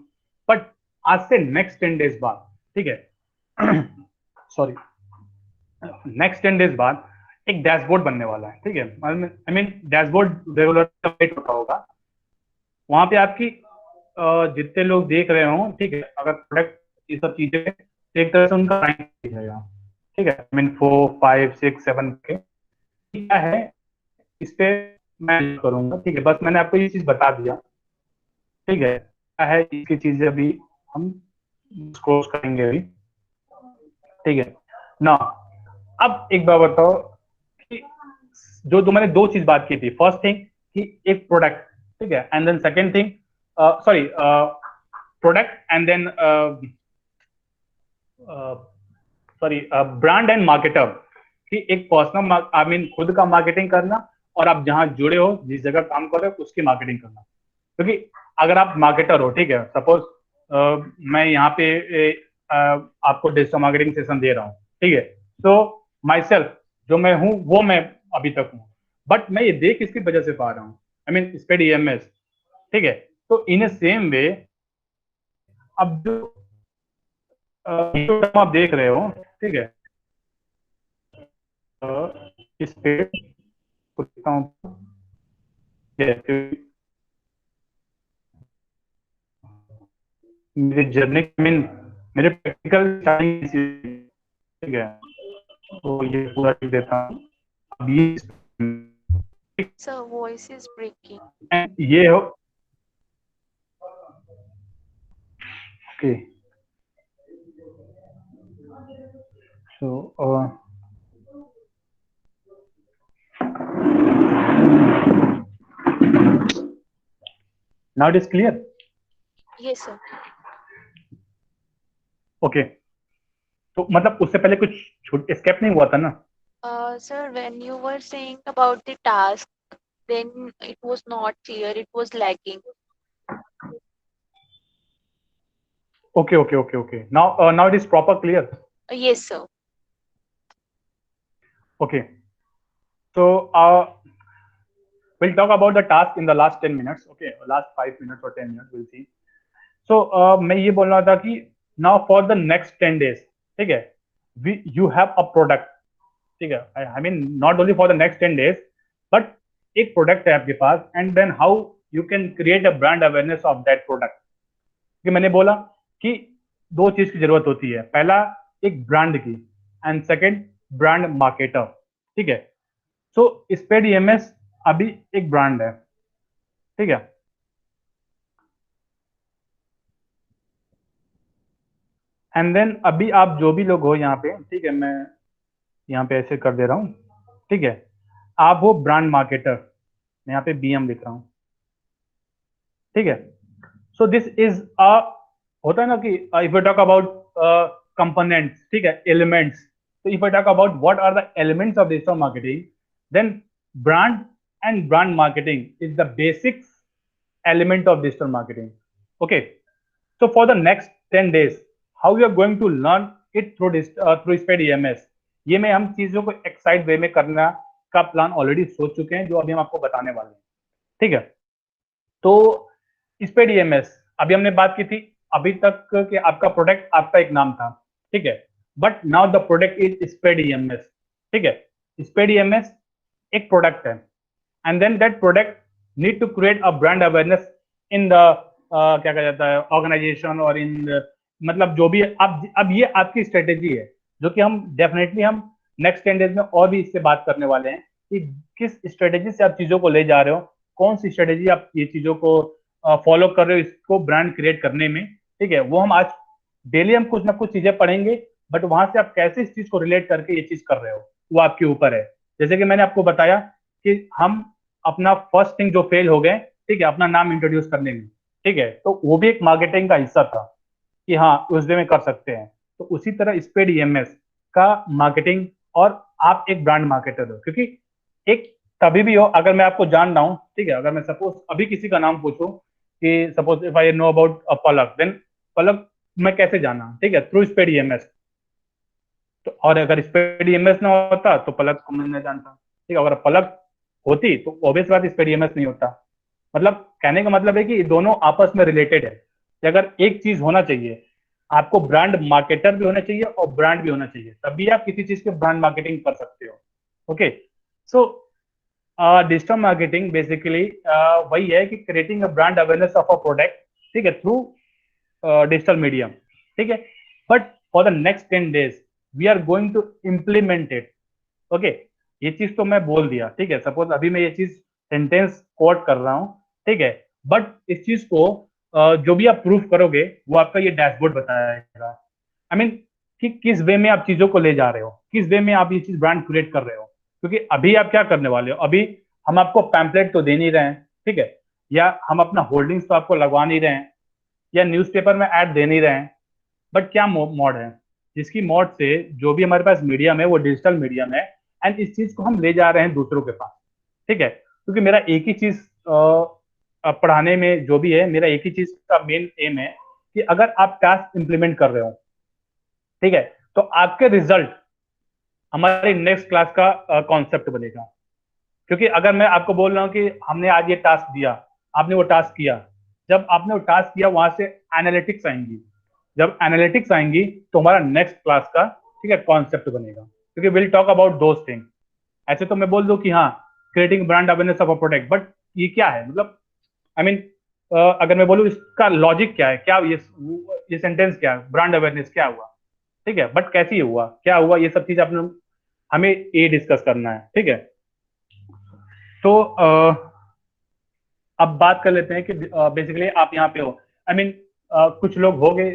बट आज से नेक्स्ट 10 डेज बाद, ठीक है, सॉरी, नेक्स्ट 10 डेज बाद एक डैशबोर्ड बनने वाला है। ठीक है, I mean dashboard regular update होता होगा, वहां पे आपकी जितने लोग देख रहे हो, ठीक है, अगर प्रोडक्ट ये सब चीजें, एक तरह से उनका रैंक दिखेगा। ठीक है, आई मीन 4 5 6 7 के क्या है इस पे मैं करूंगा। ठीक है, बस मैंने आपको ये चीज बता दिया। ठीक है, क्या है इसकी चीजें अभी हम क्रॉस करेंगे अभी। ठीक है ना, अब एक बार बताओ कि जो मैंने 2 चीज बात की थी, फर्स्ट थिंग कि एक प्रोडक्ट, ठीक है, and then second thing, sorry, product and then sorry brand and marketer, कि एक पर्सनल आई मीन खुद का मार्केटिंग करना, और आप जहां जुड़े हो, जिस जगह काम कर रहे हो, उसकी मार्केटिंग करना। क्योंकि अगर आप मार्केटर हो, ठीक है, सपोज मैं यहाँ पे आपको डिजिटल मार्केटिंग सेशन दे रहा हूँ, ठीक है, तो माई सेल्फ जो मैं हूँ वो मैं अभी तक हूँ, बट मैं ये देख इसकी वजह से पा रहा हूँ, आई मीन स्पेड ईएमएस। ठीक है, तो इन ए सेम वे अब जो आप देख रहे हो, ठीक है, इस पे लिखता हूँ, मेरी जर्नी, मीन मेरे प्रैक्टिकल, ठीक है, तो ये पूरा लिख देता हूँ। अब Sir, voice is breaking. ये हो, okay, so now it is clear. Yes, sir. Okay, तो मतलब उससे पहले कुछ स्केप नहीं हुआ था ना। Sir, when you were saying about the task, then it was not clear. It was lagging. Okay okay okay okay, now it is proper clear. Yes, sir. Okay, so we'll talk about the task in the last 10 minutes, okay, last 5 minutes or 10 minutes, we'll see. So मैं ये बोल रहा था कि now for the next 10 days, ठीक है, you have a product, ठीक है, I mean not only for the next 10 days, but एक प्रोडक्ट है आपके पास, and then how you can create a brand awareness of that product. कि मैंने बोला कि 2 चीज की जरूरत होती है, पहला एक ब्रांड की, एंड सेकंड ब्रांड मार्केटर। ठीक है, सो स्पेड ईएमएस अभी एक ब्रांड है। ठीक है, एंड देन अभी आप जो भी लोग हो यहाँ पे, ठीक है, मैं यहाँ पे ऐसे कर दे रहा हूँ, ठीक है। आप हो ब्रांड मार्केटर, मैं यहाँ पे BM लिख रहा हूँ, ठीक है। सो दिस इज अ, होता है ना कि if you talk about components, ठीक है, एलिमेंट्स, तो if you talk about what are the elements of digital marketing, then brand and brand marketing is the basics element of digital marketing. Okay, so for the next 10 days, how you are going to learn it through through Sped EMS, ये में हम चीजों को excite वे में करना का plan already सोच चुके हैं, जो अभी हम आपको बताने वाले हैं, ठीक है। तो स्पेड EMS अभी हमने बात की थी अभी तक कि आपका प्रोडक्ट आपका एक नाम था, ठीक है, but now the product is Spade EMS, ठीक है। स्पेड EMS एक प्रोडक्ट है, and then that product need to create a brand awareness in the क्या कहा जाता है ऑर्गेनाइजेशन, और इन मतलब जो भी अब ये आपकी स्ट्रेटेजी है, जो कि हम डेफिनेटली हम नेक्स्ट 10 डेज में और भी इससे बात करने वाले हैं कि किस स्ट्रेटेजी से आप चीजों को ले जा रहे हो, कौन सी स्ट्रेटेजी आप ये चीजों को फॉलो कर रहे हो इसको ब्रांड क्रिएट करने में, ठीक है। वो हम आज डेली हम कुछ ना कुछ चीजें पढ़ेंगे, बट वहां से आप कैसे इस चीज को रिलेट करके ये चीज कर रहे हो वो आपके ऊपर है। जैसे कि मैंने आपको बताया कि हम अपना फर्स्ट थिंग जो फेल हो गए, ठीक है, अपना नाम इंट्रोड्यूस करने में, ठीक है, तो वो भी एक मार्केटिंग का हिस्सा था कि हाँ उस वे में कर सकते हैं। तो उसी तरह स्पेड EMS का मार्केटिंग, और आप एक ब्रांड मार्केटर हो, क्योंकि एक कभी भी हो, अगर मैं आपको जान रहा हूँ, ठीक है, अगर मैं सपोज अभी किसी का नाम पूछूं कि suppose if I know about Palak, then Palak मैं कैसे जाना, ठीक है, थ्रू स्पेड EMS। तो और अगर स्पेड EMS ना होता तो पलक को मैं नहीं जानता, ठीक है। अगर पलक होती तो ऑब्वियस बात स्पेड EMS नहीं होता। मतलब कहने का मतलब है कि दोनों आपस में रिलेटेड है, कि अगर एक चीज होना चाहिए, आपको ब्रांड मार्केटर भी होना चाहिए और ब्रांड भी होना चाहिए, तभी आप किसी चीज के ब्रांड मार्केटिंग कर सकते हो। Okay, so digital marketing basically वही है कि creating a brand awareness of a product, ठीक है, थ्रू डिजिटल मीडियम, ठीक है। But for the next 10 days we are going to implement it. Okay, ये चीज तो मैं बोल दिया, ठीक है, सपोज अभी मैं ये चीज सेंटेंस कोट कर रहा हूँ, ठीक है, बट इस चीज को जो भी आप प्रूफ करोगे वो आपका ये डैशबोर्ड बताएगा। आई मीन कि किस वे में आप चीजों को ले जा रहे हो, किस वे में आप ये चीज ब्रांड क्रिएट कर रहे हो। क्योंकि अभी आप क्या करने वाले हो, अभी हम आपको पैम्पलेट तो दे नहीं रहे हैं, ठीक है, या हम अपना होल्डिंग्स तो आपको लगवा नहीं रहे हैं, या न्यूज़पेपर में ऐड दे नहीं रहे हैं, बट क्या मॉड है, जिसकी मॉड से जो भी हमारे पास मीडियम है वो डिजिटल मीडियम है, एंड इस चीज को हम ले जा रहे हैं दूसरों के पास, ठीक है। क्योंकि मेरा एक ही चीज पढ़ाने में जो भी है, मेरा एक ही चीज का मेन एम है कि अगर आप टास्क इंप्लीमेंट कर रहे हो, ठीक है, तो आपके रिजल्ट हमारे नेक्स्ट क्लास का कॉन्सेप्ट बनेगा। क्योंकि अगर मैं आपको बोल रहा हूँ कि हमने आज ये टास्क दिया, आपने वो टास्क किया, जब आपने वो टास्क किया वहां से एनालिटिक्स आएंगी, जब एनालिटिक्स आएंगी तो हमारा नेक्स्ट क्लास का, ठीक है, कॉन्सेप्ट बनेगा। क्योंकि will talk about those thing. ऐसे तो मैं बोल दूं कि हाँ creating brand awareness of a product, but ये क्या है, मतलब आई मीन अगर मैं बोलूँ इसका लॉजिक क्या है, क्या ये सेंटेंस क्या है, ब्रांड अवेयरनेस क्या हुआ, ठीक है, बट कैसे हुआ, क्या हुआ, ये सब चीज आपने हमें ये डिस्कस करना है, ठीक है। तो अब बात कर लेते हैं कि बेसिकली आप यहाँ पे हो, आई मीन कुछ लोग हो गए,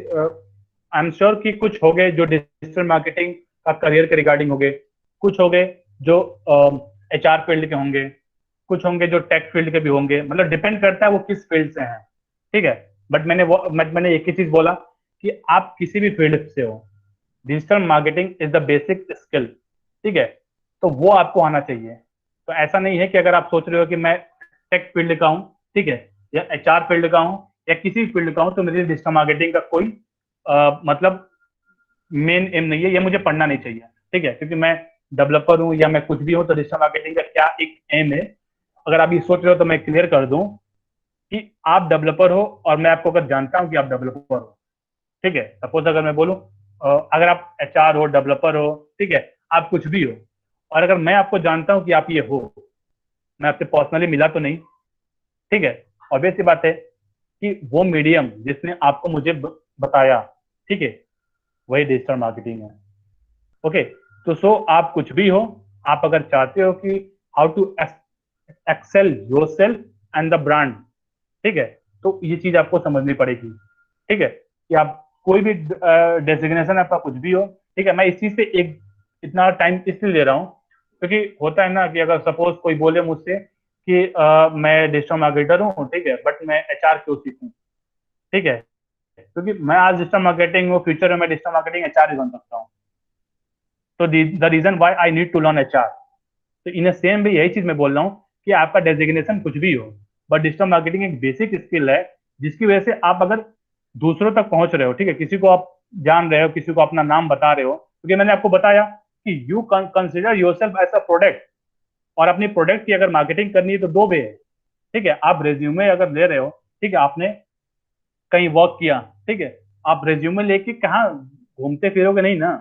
आई एम श्योर कि कुछ हो गए जो डिजिटल मार्केटिंग का करियर के रिगार्डिंग हो गए, कुछ हो गए जो HR फील्ड के होंगे, कुछ होंगे जो टेक फील्ड के भी होंगे, मतलब डिपेंड करता है वो किस फील्ड से हैं, ठीक है। बट मैंने एक ही चीज बोला कि आप किसी भी फील्ड से हो, digital marketing is the basic skill, ठीक है, तो वो आपको आना चाहिए। तो ऐसा नहीं है कि अगर आप सोच रहे हो कि मैं टेक फील्ड का हूँ, ठीक है, या HR फील्ड का हूँ, या किसी फील्ड का हूँ, तो मेरे डिजिटल मार्केटिंग का कोई मतलब मेन एम नहीं है, ये मुझे पढ़ना नहीं चाहिए, ठीक है। क्योंकि मैं डेवलपर हूँ या मैं कुछ भी हूँ, तो डिजिटल मार्केटिंग का क्या एक एम है, अगर आप ये सोच रहे हो तो मैं क्लियर कर दूं कि आप डेवलपर हो, और मैं आपको अगर जानता हूँ कि आप डेवलपर हो, ठीक है, सपोज अगर मैं बोलूँ अगर आप HR हो, डेवलपर हो, ठीक है, आप कुछ भी हो, और अगर मैं आपको जानता हूँ कि आप ये हो, मैं आपसे पर्सनली मिला तो नहीं, ठीक है, ऑब्वियस सी बात है कि वो मीडियम जिसने आपको मुझे बताया, ठीक है, वही डिजिटल मार्केटिंग है। ओके, तो सो आप कुछ भी हो, आप अगर चाहते हो कि how to excel yourself and the brand, ठीक है, तो ये चीज आपको समझनी पड़ेगी, ठीक है, कि आप कोई भी डेजिग्नेशन आपका कुछ भी हो, ठीक है। मैं इस चीज पे एक इतना टाइम इसलिए ले रहा हूँ क्योंकि होता है ना कि अगर सपोज कोई बोले मुझसे कि मैं डिजिटल मार्केटर हूँ, ठीक है, बट मैं एचआर क्यों सीखूं, ठीक है, क्योंकि मैं आज डिजिटल मार्केटिंग हूँ, फ्यूचर में मैं डिजिटल मार्केटिंग एचआर भी बन सकता हूँ। तो the reason why I need to learn HR. तो इन सेम भी यही चीज मैं बोल रहा हूँ कि आपका डेजिग्नेशन कुछ भी हो, बट डिजिटल मार्केटिंग एक बेसिक स्किल है जिसकी वजह से आप अगर दूसरों तक पहुंच रहे हो, ठीक है, किसी को आप जान रहे हो, किसी को अपना नाम बता रहे हो, क्योंकि मैंने आपको बताया कि you consider yourself as a product, और अपनी प्रोडक्ट की अगर मार्केटिंग करनी है तो दो वे है, ठीक है। आप रेज्यूमे अगर ले रहे हो, ठीक है, आपने कहीं वर्क किया, ठीक है, आप रेज्यूमे लेके कहाँ घूमते फिरोगे नहीं ना,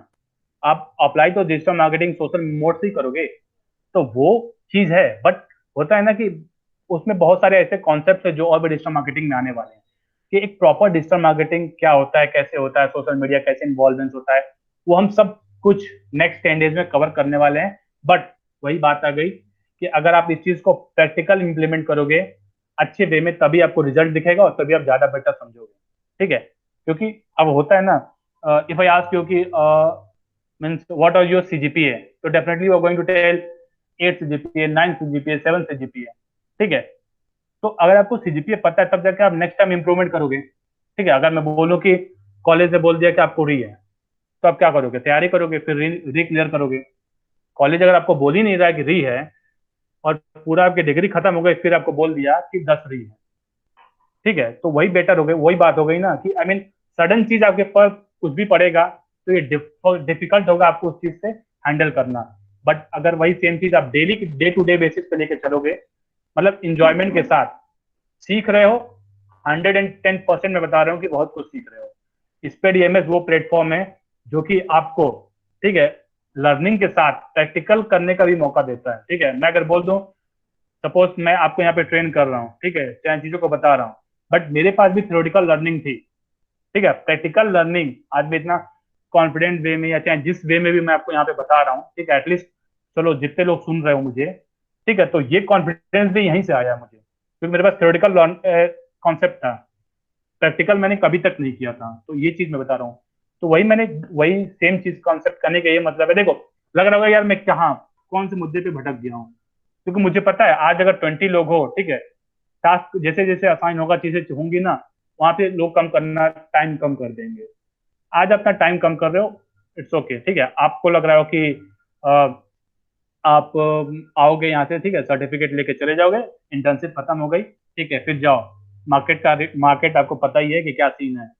आप अप्लाई तो डिजिटल मार्केटिंग सोशल मोड से ही करोगे। तो वो चीज है, बट होता है ना कि उसमें बहुत सारे ऐसे कॉन्सेप्ट है जो और भी डिजिटल मार्केटिंग में आने वाले हैं, कि एक प्रॉपर डिजिटल मार्केटिंग क्या होता है, कैसे होता है, सोशल मीडिया कैसे इन्वॉल्वमेंट होता है, वो हम सब कुछ नेक्स्ट 10 डेज में कवर करने वाले हैं। बट वही बात आ गई कि अगर आप इस चीज को प्रैक्टिकल इंप्लीमेंट करोगे अच्छे वे में, तभी आपको रिजल्ट दिखेगा और तभी आप ज्यादा बेटर समझोगे, ठीक है। क्योंकि अब होता है ना, इफ आई आस्क यू कि means what are your CGPA, तो definitely you are going to tell 8 CGPA, 9 CGPA, 7 CGPA, ठीक है। तो अगर आपको सीजीपीए पता है तब जाके आप नेक्स्ट टाइम इंप्रूवमेंट करोगे, ठीक है। अगर मैं बोलूँ कि कॉलेज ने बोल दिया कि आपको री है, तो आप क्या करोगे, तैयारी करोगे, फिर री क्लियर करोगे। कॉलेज अगर आपको बोल ही नहीं रहा है कि री है, और पूरा आपकी डिग्री खत्म हो गई, फिर आपको बोल दिया कि 10 री है, ठीक है, तो वही बेटर हो गई, वही बात हो गई ना कि आई मीन सडन चीज आपके पास कुछ भी पड़ेगा तो ये डिफिकल्ट होगा आपको उस चीज से हैंडल करना। बट अगर वही सेम चीज आप daily day to day basis पे लेके चलोगे, मतलब इंजॉयमेंट के साथ सीख रहे हो, 110% मैं बता रहा हूँ कि बहुत कुछ सीख रहे हो। स्पेड वो प्लेटफॉर्म है जो कि आपको, ठीक है, लर्निंग के साथ प्रैक्टिकल करने का भी मौका देता है, ठीक है। मैं अगर बोल दूं, सपोज मैं आपको यहाँ पे ट्रेन कर रहा हूँ, ठीक है, चाहे चीजों को बता रहा हूँ, बट मेरे पास भी थ्योरेटिकल लर्निंग थी, ठीक है। प्रैक्टिकल लर्निंग आज मैं इतना कॉन्फिडेंट वे में या चाहे जिस वे में भी मैं आपको यहाँ पे बता रहा हूँ, ठीक है, एटलीस्ट चलो जितने लोग सुन रहे हो मुझे, ठीक है, तो ये कॉन्फिडेंस भी यहीं से आया मुझे, क्योंकि मेरे पास थ्योरेटिकल कॉन्सेप्ट था, प्रैक्टिकल मैंने कभी तक नहीं किया था, तो ये चीज मैं बता रहा हूँ। तो वही मैंने, वही सेम चीज कॉन्सेप्ट करने का ये मतलब है, देखो लग रहा होगा यार मैं कहाँ कौन से मुद्दे पे भटक गया हूँ, क्योंकि मुझे पता है आज अगर 20 लोग हो, ठीक है, टास्क जैसे जैसे असाइन होगा, चीजें होंगी ना, वहां पे लोग कम करना, टाइम कम कर देंगे। आज अपना टाइम कम कर रहे हो, इट्स ओके, ठीक है। आपको लग रहा हो कि आप आओगे यहाँ से, ठीक है, सर्टिफिकेट लेके चले जाओगे, इंटर्नशिप खत्म हो गई, ठीक है, फिर जाओ, मार्केट आपको पता ही है कि क्या सीन है।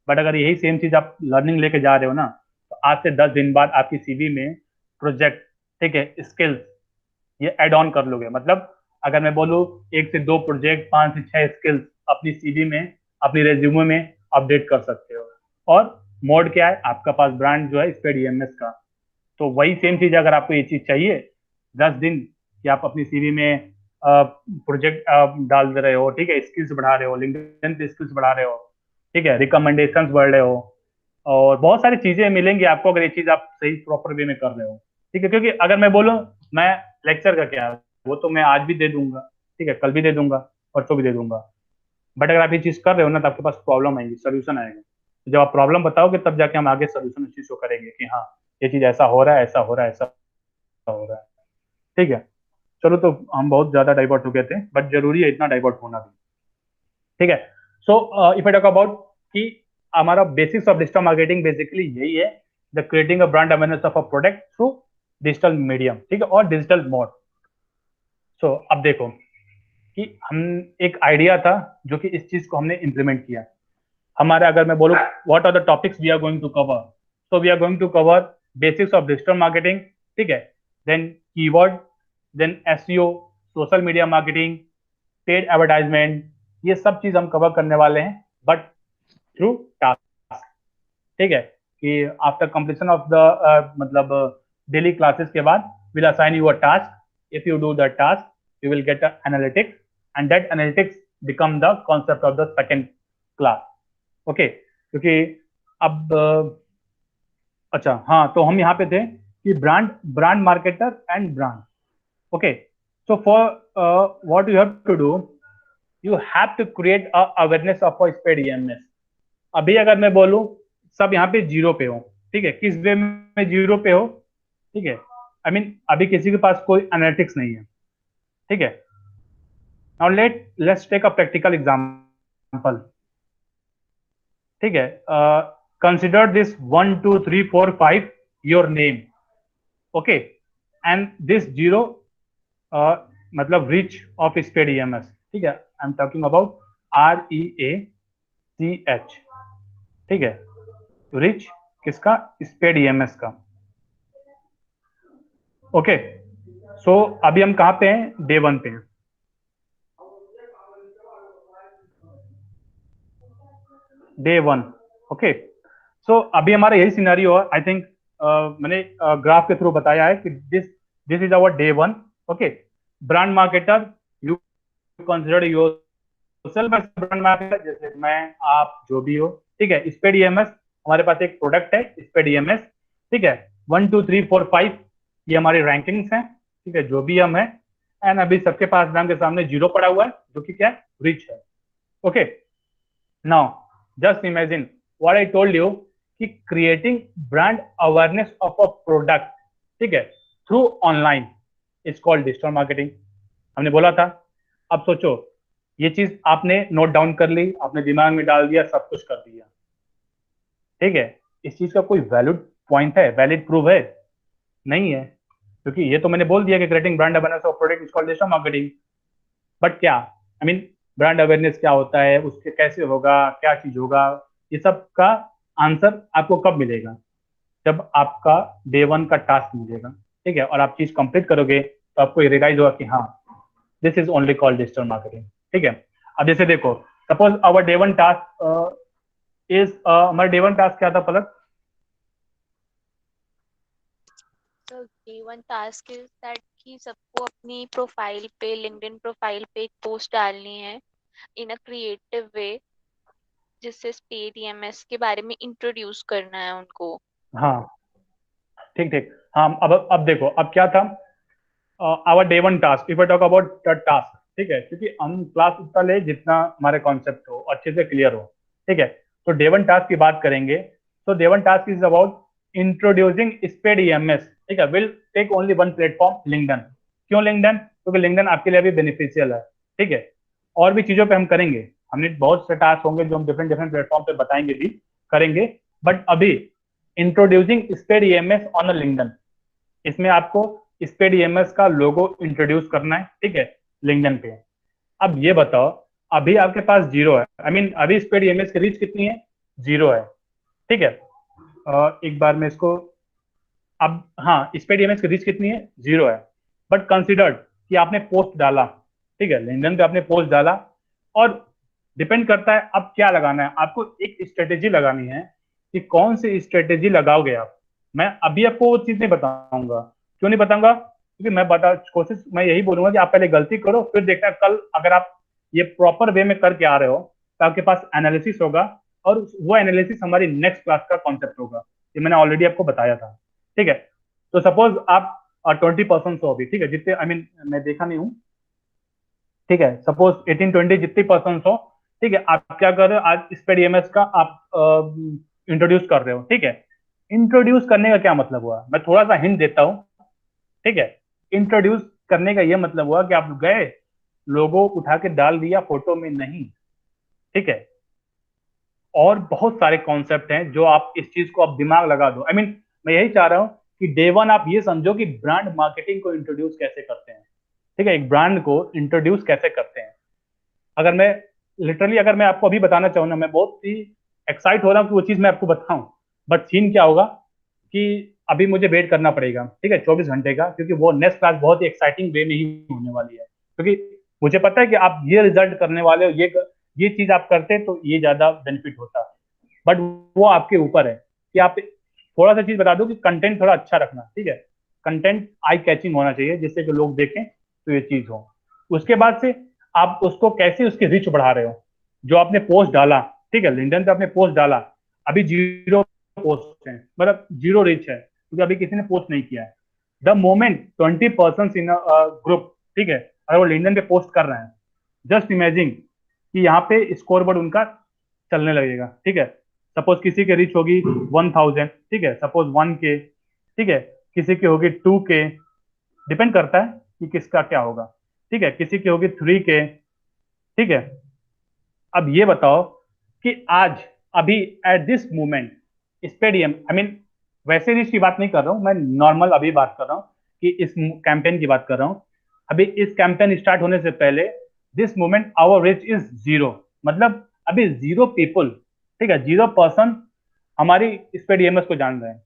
बट अगर यही सेम चीज आप लर्निंग लेके जा रहे हो ना, तो आज से 10 दिन बाद आपकी सीवी में प्रोजेक्ट, ठीक है, स्किल्स, ये एड ऑन कर लोगे। मतलब अगर मैं बोलूँ 1 से 2 प्रोजेक्ट, 5 से 6 स्किल्स अपनी सीवी में, अपनी रेज्यूमे में अपडेट कर सकते हो। और मोड क्या है आपका पास, ब्रांड जो है स्पेड ईएमएस का। तो वही सेम चीज अगर आपको ये चीज चाहिए, 10 दिन कि आप अपनी सीवी में प्रोजेक्ट डाल दे रहे हो, ठीक है, स्किल्स बढ़ा रहे हो, लिंक्डइन पे स्किल्स बढ़ा रहे हो, ठीक है, रिकमेंडेशंस बढ़ रहे हो, और बहुत सारी चीजें मिलेंगी आपको अगर ये चीज आप सही प्रॉपर वे में कर रहे हो, ठीक है। क्योंकि अगर मैं बोलूँ मैं लेक्चर का क्या है, वो तो मैं आज भी दे दूंगा, ठीक है, कल भी दे दूंगा, परसों भी दे दूंगा। बट अगर आप ये चीज कर रहे हो ना, तो आपके पास प्रॉब्लम आएगी, सोल्यूशन आएगा। तो जब आप प्रॉब्लम बताओगे तब जाके हम आगे सोल्यूशन उस चीज को करेंगे कि हाँ ये चीज ऐसा हो रहा है, ऐसा हो रहा है, ऐसा हो रहा है, ठीक है। चलो, तो हम बहुत ज्यादा डाइवर्ट हो गए थे, बट जरूरी है इतना डाइवर्ट होना भी, ठीक है। सो इफ आई टॉक अबाउट कि हमारा basics of digital marketing basically यही है, the creating a brand awareness of a product through digital medium, ठीक है, और डिजिटल मोड। सो अब देखो कि हम, एक आइडिया था जो कि इस चीज को हमने इम्प्लीमेंट किया। हमारा अगर मैं बोलूँ what are the topics we are going to cover, so we are going to cover basics of digital marketing, ठीक है, then keyword, then SEO, social media marketing, paid advertisement, ये सब चीज हम कवर करने वाले हैं, बट थ्रू टास्क, ठीक है। कि आफ्टर कंप्लीशन ऑफ द मतलब डेली क्लासेस के बाद will assign you a task, if you do the task you will get analytics, and that analytics become the concept of the second class, okay. क्योंकि अब अच्छा हाँ, तो हम यहाँ पे थे कि brand brand marketer and brand, okay. So for what you have to do, you have to create a awareness of a Spade EMS. अभी अगर मैं बोलूँ सब यहाँ पे जीरो पे हो, ठीक है, किस वे में जीरो पे हो, ठीक है, आई मीन अभी किसी के पास कोई एनालिटिक्स नहीं है, ठीक है। Now let's take a practical example, ठीक है। Consider this 1 2 3 4 5 your name, okay, and this zero मतलब रिच ऑफ स्पेड ईएमएस, ठीक है। I am talking about REACH, ठीक है, रिच किसका, स्पेड ईएमएस का, ओके। सो अभी हम कहाँ पे हैं, डे 1 पे हैं, डे 1, ओके। सो अभी हमारा यही सिनेरियो है, आई थिंक मैंने ग्राफ के थ्रू बताया है कि this this is our day 1, okay. Brand marketer, you consider yourself as brand marketer, जैसे मैं, आप, जो भी हो, ठीक है। स्पेड ईएमएस, हमारे पास एक प्रोडक्ट है स्पेड ईएमएस, ठीक है। 1 2 3 4 5 ये हमारी रैंकिंग्स हैं, ठीक है, जो भी हम है। एंड अभी सबके पास मैम के सामने जीरो पड़ा हुआ है, जो कि क्या है, रिच है, okay. Now just imagine what I told you कि creating brand awareness of a product, ठीक है, through online is called digital marketing, हमने बोला था। अब सोचो, ये चीज आपने नोट डाउन कर ली, आपने दिमाग में डाल दिया, सब कुछ कर दिया, ठीक है। इस चीज का कोई वैलिड पॉइंट है, वैलिड प्रूफ है? नहीं है, क्योंकि ये तो मैंने बोल दिया कि creating brand awareness of product is called digital marketing. But क्या, आई मीन ब्रांड अवेयरनेस क्या होता है, उसके कैसे होगा, क्या चीज होगा, ये सब का आंसर आपको कब मिलेगा, जब आपका डे 1 का टास्क मिलेगा, ठीक है, और आप चीज कंप्लीट करोगे तो आपको रियलाइज होगा कि हाँ, this is only called digital marketing, ठीक है। अब जैसे देखो, suppose our day 1 task is, हमारा डे 1 टास्क क्या था पलक? So one task is that कि सबको अपनी प्रोफाइल पे, लिंक्डइन प्रोफाइल पे एक पोस्ट डालनी है इन अ क्रिएटिव वे, जिससे स्पेड ईएमएस के बारे में इंट्रोड्यूस करना है उनको। हाँ, ठीक ठीक, हाँ। अब देखो, अब क्या था, our day 1 task, if I talk about the task, ठीक है, क्योंकि हम क्लास उतना ले जितना हमारे कॉन्सेप्ट हो, अच्छे से क्लियर हो, ठीक है। तो डे 1 टास्क की बात करेंगे, तो day 1 task is about introducing Spade EMS, ठीक है। Will take only one platform, LinkedIn. क्यों लिंक्डइन? क्योंकि लिंक्डइन आपके लिए अभी बेनिफिशियल है, ठीक है। और भी चीजों पे हम करेंगे, हमने बहुत से टास्क होंगे जो हम डिफरेंट डिफरेंट प्लेटफॉर्म पे बताएंगे भी, करेंगे। बट अभी introducing Spade EMS on a LinkedIn, इसमें आपको स्पेड ईएमएस का लोगो इंट्रोड्यूस करना है, ठीक है, लिंक्डइन पे। अब ये बताओ, अभी आपके पास जीरो है, आई मीन अभी स्पेड ईएमएस की रीच कितनी है, जीरो है, ठीक है। एक बार मैं इसको, अब हाँ, स्पेड ईएमएस की रीच कितनी है, जीरो है। बट कंसिडर्ड कि आपने पोस्ट डाला, ठीक है, लिंक्डइन पे आपने पोस्ट डाला, और डिपेंड करता है अब क्या लगाना है, आपको एक स्ट्रेटेजी लगानी है कि कौन सी स्ट्रेटेजी लगाओगे आप। मैं अभी आपको वो चीज नहीं बताऊंगा, क्यों नहीं बताऊंगा, क्योंकि मैं बता कोशिश मैं यही बोलूंगा कि आप पहले गलती करो, फिर देखना कल अगर आप ये प्रॉपर वे में करके आ रहे हो तो आपके पास एनालिसिस होगा, और वो एनालिसिस हमारी नेक्स्ट क्लास का कॉन्सेप्ट होगा, ये मैंने ऑलरेडी आपको बताया था, ठीक है। तो सपोज आप 20% हो अभी, ठीक है, जितने आई मीन मैं देखा नहीं हूँ, ठीक है, सपोज 18 20 जितनी पर्सन हो, ठीक है, आप क्या कर रहे हो, आज स्पेड ईएमएस का आप इंट्रोड्यूस कर रहे हो, ठीक है। इंट्रोड्यूस करने का क्या मतलब हुआ, मैं थोड़ा सा हिंट देता हूँ, ठीक है। इंट्रोड्यूस करने का यह मतलब हुआ कि आप गए, लोगो उठा के डाल दिया, फोटो में नहीं, ठीक है। और बहुत सारे कॉन्सेप्ट हैं जो आप इस चीज को आप दिमाग लगा दो, आई मीन मैं यही चाह रहा हूं कि डे 1 आप ये समझो कि ब्रांड मार्केटिंग को इंट्रोड्यूस कैसे करते हैं, ठीक है, एक ब्रांड को इंट्रोड्यूस कैसे करते हैं। अगर मैं लिटरली अगर मैं आपको अभी बताना चाहूँ ना, मैं बहुत ही एक्साइट हो रहा हूँ कि वो चीज़ मैं आपको बताऊं, बट सीन क्या होगा कि अभी मुझे वेट करना पड़ेगा, ठीक है, 24 घंटे का, क्योंकि वो नेक्स्ट क्लास बहुत ही एक्साइटिंग वे में ही होने वाली है, क्योंकि मुझे पता है कि आप ये रिजल्ट करने वाले हो, ये चीज आप करते तो ये ज्यादा बेनिफिट होता, बट वो आपके ऊपर है कि आप थोड़ा सा चीज बता दो कि कंटेंट थोड़ा अच्छा रखना, ठीक है, कंटेंट आई कैचिंग होना चाहिए जिससे कि लोग देखें तो ये चीज हो। उसके बाद से आप उसको कैसे उसकी रिच बढ़ा रहे हो, जो आपने पोस्ट डाला, ठीक है, लिंक्डइन पे आपने पोस्ट डाला, अभी जीरो पोस्ट है, मतलब जीरो रिच है, क्योंकि अभी किसी ने पोस्ट नहीं किया है। The moment 20 person in group, ठीक है, अगर वो लिंक्डइन पे पोस्ट कर रहे हैं, जस्ट इमेजिन कि यहाँ पे स्कोर बोर्ड उनका चलने लगेगा, ठीक है। सपोज किसी की रीच होगी 1000, ठीक है, सपोज 1K, ठीक है, किसी की होगी 2K, डिपेंड करता है कि किसका क्या होगा, ठीक है, किसी की होगी 3K, ठीक है। अब ये बताओ कि आज अभी at this moment stadium, I mean वैसे रिच की बात नहीं कर रहा हूँ मैं, नॉर्मल अभी बात कर रहा हूँ कि इस कैंपेन की बात कर रहा हूँ। अभी इस कैंपेन स्टार्ट होने से पहले this moment our reach is zero, मतलब अभी जीरो पीपल, ठीक है, 0% हमारी स्पेडियमस को जान रहे हैं।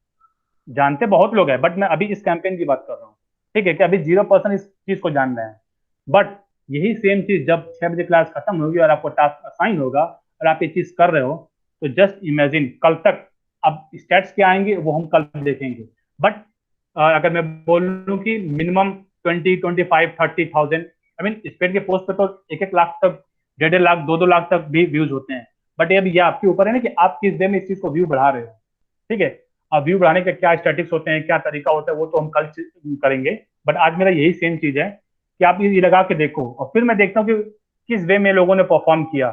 जानते बहुत लोग हैं बट मैं अभी इस कैंपेन की बात कर रहा हूँ, ठीक है, कि अभी 0% इस चीज को जान रहे हैं। बट यही सेम चीज जब 6 बजे क्लास खत्म होगी और आपको टास्क असाइन होगा और आप ये चीज कर रहे हो, तो जस्ट इमेजिन कल तक अब स्टेट्स क्या आएंगे वो हम कल देखेंगे। बट अगर मैं बोलूँ कि मिनिमम 20, 25, 30,000, आई मीन स्टेट के पोस्ट पे तो 1-1 लाख तक, 1.5 लाख, 2-2 लाख तक भी व्यूज होते हैं। बट ये अब ये आपके ऊपर है ना कि आप किस वे में इस चीज को व्यू बढ़ा रहे हो, ठीक है। अब व्यू बढ़ाने के क्या स्टैटिक्स होते हैं, क्या तरीका होता है, वो तो हम कल करेंगे। बट आज मेरा यही सेम चीज है कि आप ये लगा के देखो और फिर मैं देखता हूँ कि किस वे में लोगों ने परफॉर्म किया,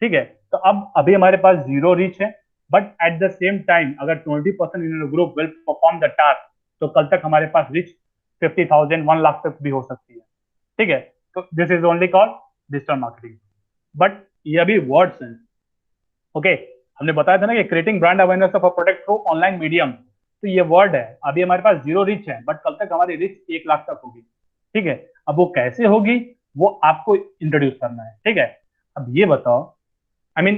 ठीक है। तो अब अभी हमारे पास जीरो रीच है, but at the same time अगर 20% in group will perform the task, तो कल तक हमारे पास रीच 50,000, 1 लाख तक भी हो सकती है, ठीक है। तो this is only called digital marketing. But ये अभी वर्ड्स हैं, ओके। हमने बताया था ना कि creating brand awareness of a product through online medium, तो ये वर्ड है। अभी हमारे पास जीरो रीच है बट कल तक हमारी रीच 1 लाख तक होगी, ठीक है। अब वो कैसे होगी वो आपको इंट्रोड्यूस करना है, ठीक है। अब ये बताओ, आई मीन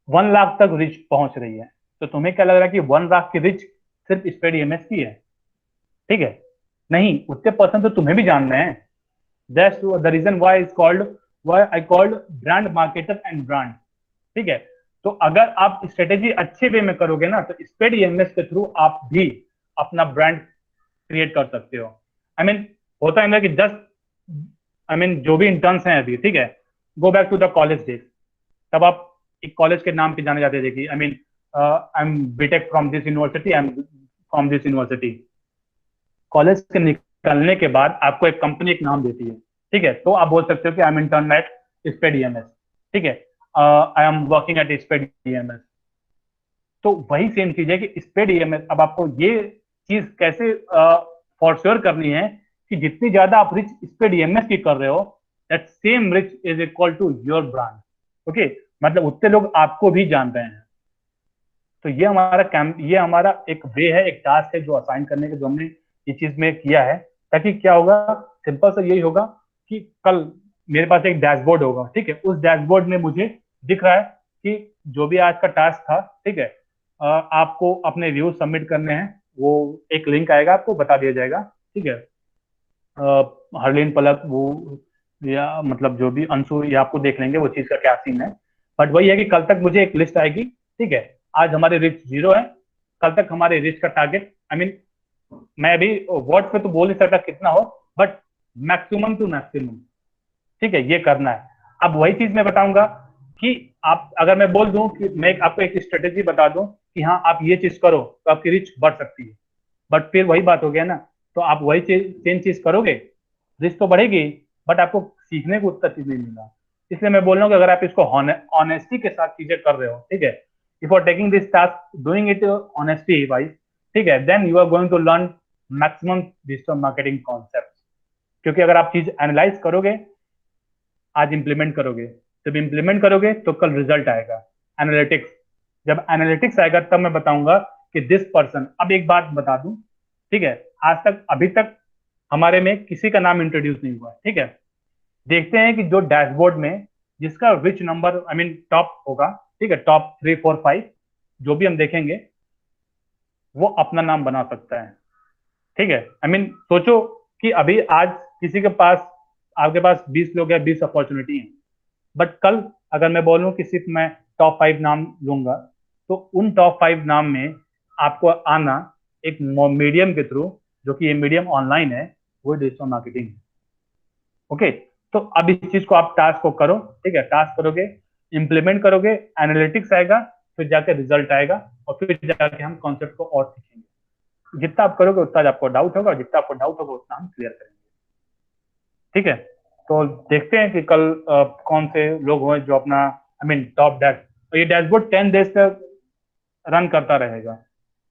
1 लाख तक रिच पहुंच रही है, तो तुम्हें क्या लग रहा है कि 1 लाख की रिच सिर्फ स्पेड ईएमएस की है, ठीक है। नहीं, उतने पर्सन तो तुम्हें भी जानना है। That's the reason why is called, why I called brand marketer and brand, ठीक है। तो अगर आप स्ट्रेटेजी अच्छे वे में करोगे ना, तो स्पेड ईएमएस के थ्रू आप भी अपना ब्रांड क्रिएट कर सकते हो। आई मीन होता है ना कि जस्ट, आई मीन जो भी इंटर्न्स हैं अभी, ठीक है, go back to the college days. तब आप एक कॉलेज के नाम पे जाने जाते थे कि I mean I am BTech from this university, I am from this university. College के निकलने के बाद आपको एक कंपनी एक नाम देती है, ठीक है, तो आप बोल सकते हो कि I am intern at Spade EMS, ठीक है, I am working at Spade EMS. तो वही सेम चीज है कि स्पेड ईएमएस, अब आपको ये चीज कैसे फॉर श्योर करनी है कि जितनी ज्यादा आप रिच स्पेड ईएमएस की कर रहे हो, that same reach is equal to your brand, okay. मतलब उतने लोग आपको भी जान रहे हैं। तो ये हमारा कैंप, ये हमारा एक वे है, एक टास्क है जो असाइन करने के, जो हमने ये चीज में किया है। ताकि क्या होगा, सिंपल से यही होगा कि कल मेरे पास एक डैशबोर्ड होगा, ठीक है, उस डैशबोर्ड में मुझे दिख रहा है कि जो भी आज का टास्क था, ठीक है, आपको अपने व्यूज सबमिट करने हैं, वो एक लिंक आएगा, आपको बता दिया जाएगा, ठीक है। हरलीन पलक वो, या मतलब जो भी अंशु, ये आपको देख लेंगे वो चीज का क्या सीन है। बट वही है कि कल तक मुझे एक लिस्ट आएगी, ठीक है। आज हमारे रिच जीरो है, कल तक हमारे रिच का टारगेट, आई मीन मैं अभी वर्ड पे तो बोल नहीं सकता कितना हो, बट मैक्सिमम टू मैक्सिमम, ठीक है, ये करना है। अब वही चीज मैं बताऊंगा कि आप, अगर मैं बोल दूं कि मैं आपको एक स्ट्रेटेजी बता दूं कि हाँ आप ये चीज करो तो आपकी रिच बढ़ सकती है, बट फिर वही बात हो गया ना, तो आप वही चीज सेम चीज करोगे, रिस्क तो बढ़ेगी, बट आपको सीखने को उतना चीज नहीं मिला। इसलिए मैं बोल रहा हूँ कि अगर आप इसको ऑनेस्टी के साथ चीजें कर रहे हो, ठीक है, if are taking this task doing it honesty wise, ठीक है, then you are going to learn maximum digital marketing concept. क्योंकि अगर आप चीज एनालाइज करोगे, आज इंप्लीमेंट करोगे, जब इंप्लीमेंट करोगे तो कल रिजल्ट आएगा। एनालिटिक्स, जब एनालिटिक्स आएगा तब मैं बताऊंगा कि दिस पर्सन, अब एक बात बता दूं, ठीक है, आज तक अभी तक हमारे में किसी का नाम इंट्रोड्यूस नहीं हुआ, ठीक है। देखते हैं कि जो डैशबोर्ड में जिसका which number, I mean top होगा, ठीक है, टॉप 3, 4, 5 जो भी हम देखेंगे, वो अपना नाम बना सकता है, ठीक है। आई मीन सोचो कि अभी आज किसी के पास, आपके पास 20 लोग हैं, 20 अपॉर्चुनिटी है, बट कल अगर मैं बोलूं कि सिर्फ मैं टॉप 5 नाम लूंगा, तो उन टॉप 5 नाम में आपको आना एक मीडियम के थ्रू, जो कि ये मीडियम ऑनलाइन है, वो डिजिटल मार्केटिंग है, ओके। तो अब इस चीज को आप टास्क को करो, ठीक है, टास्क करोगे, इंप्लीमेंट करोगे, एनालिटिक्स आएगा, फिर जाके रिजल्ट आएगा, और फिर जाके हम कॉन्सेप्ट को और सीखेंगे। जितना आप करोगे उतना आपको डाउट होगा, जितना आपको डाउट होगा उतना हम क्लियर करेंगे, ठीक है। तो देखते हैं कि कल कौन से लोग हों जो अपना, आई मीन टॉप डैश, तो ये डैशबोर्ड 10 डेज तक रन करता रहेगा,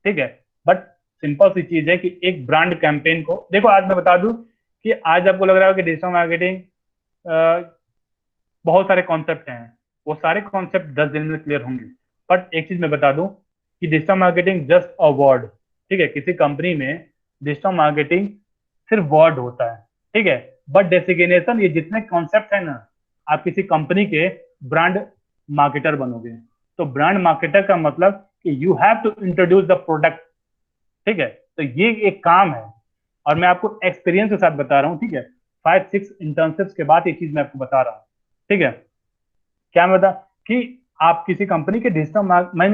ठीक है। बट सिंपल सी चीज है कि एक ब्रांड कैंपेन को देखो। आज मैं बता दूं कि आज आपको लग रहा है कि डिजिटल मार्केटिंग बहुत सारे कॉन्सेप्ट हैं, वो सारे कॉन्सेप्ट 10 दिन में क्लियर होंगे। बट एक चीज मैं बता दूं कि digital marketing just a word, ठीक है। किसी कंपनी में डिजिटल मार्केटिंग सिर्फ वर्ड होता है, ठीक है। बट डेसिग्नेशन, ये जितने कॉन्सेप्ट है ना, आप किसी कंपनी के ब्रांड मार्केटर बनोगे। तो ब्रांड मार्केटर का मतलब कि you have to introduce the product, ठीक है। तो ये एक काम है, और मैं आपको एक्सपीरियंस के साथ बता रहा हूँ, ठीक है। 5-6 इंटर्नशिप्स के बाद ये चीज मैं आपको बता रहा हूँ, ठीक है। क्या मैं बता कि आप किसी कंपनी के मैं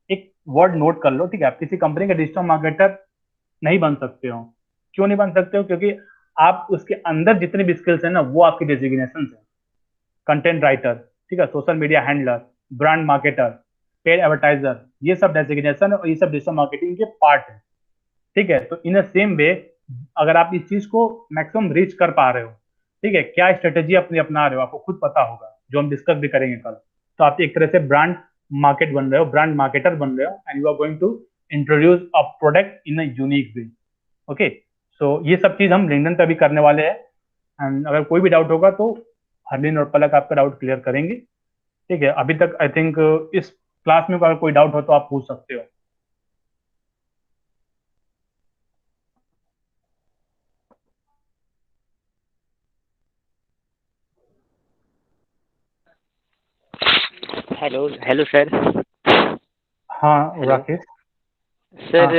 एक वर्ड नोट कर लो, ठीक है। आप किसी कंपनी के डिजिटल मार्केटर नहीं बन सकते हो। क्यों नहीं बन सकते हो? क्योंकि आप उसके अंदर जितनी भी स्किल्स है ना, वो आपकी डेजिग्नेशन है। कंटेंट राइटर, ठीक है, social media handler, brand marketer, paid advertiser, ये सब डेजिग्नेशन है और ये सब डिजिटल मार्केटिंग के पार्ट है, ठीक है। तो इन द सेम वे, अगर आप इस चीज को मैक्सिमम रीच कर पा रहे हो, ठीक है, क्या स्ट्रेटेजी अपनी अपना रहे हो, आपको खुद पता होगा, जो हम डिस्कस भी करेंगे कल। तो आप एक तरह से ब्रांड मार्केट बन रहे हो, ब्रांड मार्केटर बन रहे हो, and you are going to introduce a product in a unique way. Okay, so ये सब चीज हम लिंक्डइन पे भी करने वाले हैं। एंड अगर कोई भी डाउट होगा तो हरलीन और पलक आपका डाउट क्लियर करेंगे, ठीक है। अभी तक आई थिंक इस क्लास में अगर कोई डाउट हो तो आप पूछ सकते हो। Hello hello sir. हाँ हेलो राकेश। सर।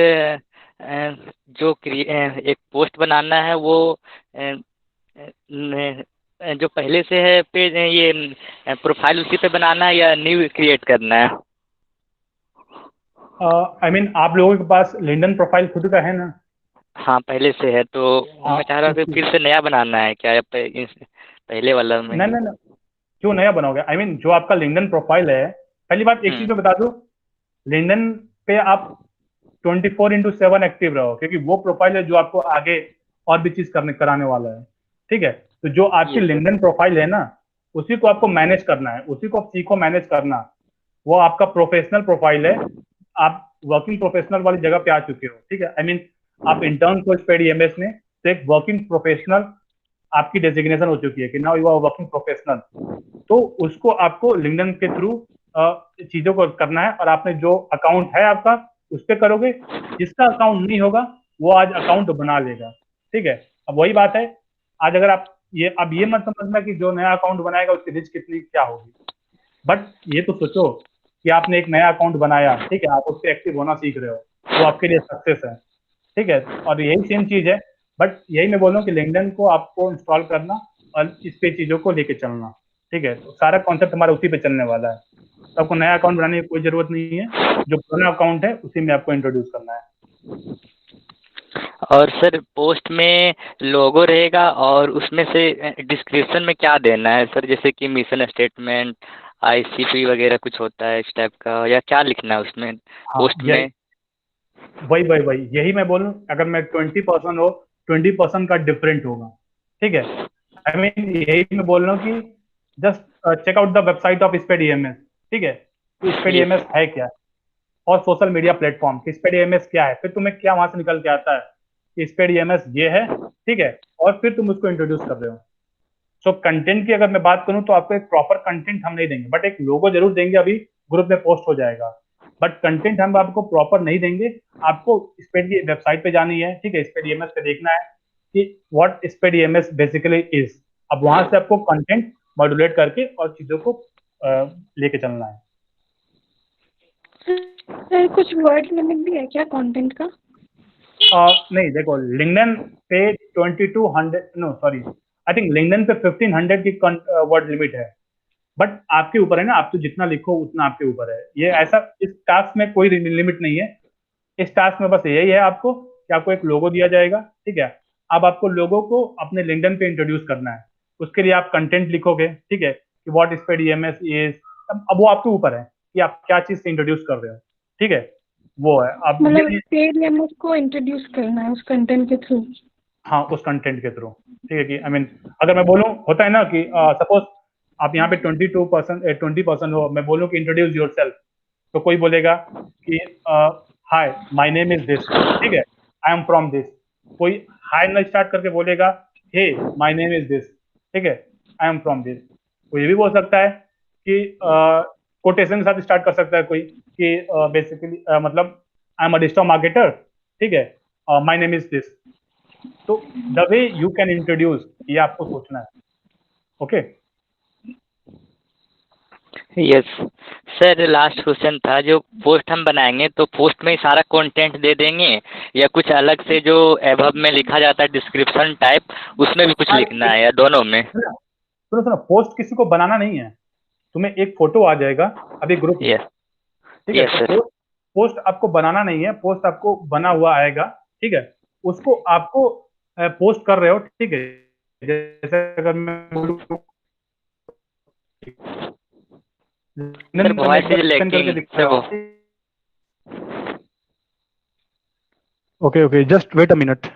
हाँ एक पोस्ट बनाना है वो जो पहले से है पेज, ये प्रोफाइल उसी पे बनाना है या न्यू क्रिएट करना है? आई मीन आप लोगों के पास लिंक्डइन प्रोफाइल खुद का है ना? हाँ पहले से है, तो हाँ मैं चाह रहा था कि फिर से नया बनाना है क्या, या पहले वाला में नहीं ही? नहीं नहीं, क्यों नया बनाओगे? आई मीन जो आपका लिंक्डइन प्रोफाइल है, पहली बात एक चीज मैं बता दूं, लिंक्डइन पे आप 24/7 एक्टिव रहो, क्योंकि वो प्रोफाइल है जो आपको आगे और भी चीज करने कराने वाला है, ठीक है। तो जो आपकी ये सर। लिंक्डइन प्रोफाइल है ना, उसी को आपको मैनेज करना है, उसी को आप सीखो मैनेज करना। वो आपका प्रोफेशनल प्रोफाइल है, आप वर्किंग प्रोफेशनल वाली जगह पे आ चुके हो, ठीक है। आई मीन आप इंटर्न को पेड ईएमएस में, तो एक वर्किंग प्रोफेशनल आपकी डेजिग्नेशन हो चुकी है कि now you are working professional. तो उसको आपको लिंक्डइन के थ्रू चीजों को करना है, और आपने जो अकाउंट है आपका उस पर करोगे। जिसका अकाउंट नहीं होगा वो आज अकाउंट बना लेगा, ठीक है। अब वही बात है, आज अगर आप ये अब ये मत समझना कि जो नया अकाउंट बनाएगा उसकी रिच कितनी क्या होगी। बट ये तो सोचो कि आपने एक नया अकाउंट बनाया, ठीक है, आप उस पर एक्टिव होना सीख रहे हो, वो आपके लिए सक्सेस है, ठीक है। और यही सेम चीज है, बट यही मैं बोल रहा हूँ कि लिंक्डइन को आपको इंस्टॉल करना और इस पे चीजों को लेके चलना, ठीक है। तो सारा कॉन्सेप्ट हमारा उसी पे चलने वाला है। तो आपको नया अकाउंट बनाने की कोई जरूरत नहीं है, जो पुराना अकाउंट है उसी में आपको इंट्रोड्यूस करना है। और सर पोस्ट में लोगो रहेगा, और उसमें से डिस्क्रिप्शन में क्या देना है सर, जैसे कि मिशन स्टेटमेंट, आईसीपी वगैरह कुछ होता है इस टाइप का, या क्या लिखना है उसमें हाँ पोस्ट में? वही वही वही यही मैं बोलूँ, अगर मैं 20% हो, 20% का डिफरेंट होगा, ठीक है। आई मीन यही मैं बोल रहा हूँ कि just check out the website of spade EMS, ठीक है। तो स्पेड ये ईएमएस है क्या, और सोशल मीडिया प्लेटफॉर्म कि स्पेड ईएमएस क्या है, फिर तुम्हें क्या वहां से निकल के आता है कि स्पेड ईएमएस ये है, ठीक है। और फिर तुम उसको इंट्रोड्यूस कर रहे हो। सो कंटेंट की अगर मैं बात करूं तो आपको एक प्रॉपर कंटेंट हम नहीं देंगे, बट एक लोगो जरूर देंगे, अभी ग्रुप में पोस्ट हो जाएगा। बट कंटेंट हम आपको प्रॉपर नहीं देंगे। आपको स्पेड की वेबसाइट पे जानी है, ठीक है, स्पेड ईएमएस पे देखना है कि what Spread EMS basically is. अब वहां से आपको कंटेंट मॉड्यूलेट करके और चीजों को लेके चलना है। सर कुछ वर्ड लिमिट भी है क्या कंटेंट का? नहीं देखो, लिंक्डइन पे 2200, no sorry, I think LinkedIn पे 1500 की वर्ड लिमिट है। बट आपके ऊपर है ना, आप तो जितना लिखो उतना आपके ऊपर है। ये ऐसा, इस टास्क में कोई लिमिट नहीं है। इस टास्क में बस यही है आपको कि आपको एक लोगो दिया जाएगा, ठीक है। अब आपको लोगो को अपने लिंक्डइन पे इंट्रोड्यूस करना है। उसके लिए आप कंटेंट लिखोगे, ठीक है, कि व्हाट स्पेड ईएमएस इज। अब वो आपके ऊपर है कि आप क्या चीज से इंट्रोड्यूस कर रहे हो, ठीक है। वो है अब मतलब ये, पेड या उसको इंट्रोड्यूस करना है उस कंटेंट के थ्रू? हाँ उस कंटेंट के थ्रू, ठीक है। कि आई मीन अगर मैं बोलूँ, होता है ना कि सपोज आप यहाँ पे 22% 20% हो, मैं बोलूँ कि इंट्रोड्यूस योर सेल्फ, तो कोई बोलेगा कि hi my name is this, ठीक है, आई एम फ्रॉम दिस। कोई हाय ना स्टार्ट करके बोलेगा hey my name is this, ठीक है, आई एम फ्रॉम दिस। कोई ये भी बोल सकता है कि कोटेशन के साथ स्टार्ट कर सकता है कोई कि बेसिकली मतलब I am a digital marketer, ठीक है, माय नेम इज दिस। तो the way you can introduce, ये आपको सोचना है। Okay yes sir, last question था, जो पोस्ट हम बनाएंगे तो पोस्ट में ही सारा कंटेंट दे देंगे या कुछ अलग से जो एबव में लिखा जाता है डिस्क्रिप्शन टाइप, उसमें भी कुछ लिखना है या दोनों में? सुनो सुनो, पोस्ट किसी को बनाना नहीं है, तुम्हें एक फोटो आ जाएगा अभी ग्रुप में, यस ठीक है, यस तो सर। पोस्ट आपको बनाना नहीं है, पोस्ट आपको बना हुआ आएगा, ठीक है, उसको आपको पोस्ट कर रहे हो, ठीक है, जैसे अगर मैं बोलूं, सर मैं वॉइस एक इज बार ओपन करके लैगिंग दिखा सर रहा वो। हूँ। Okay okay, just wait a minute.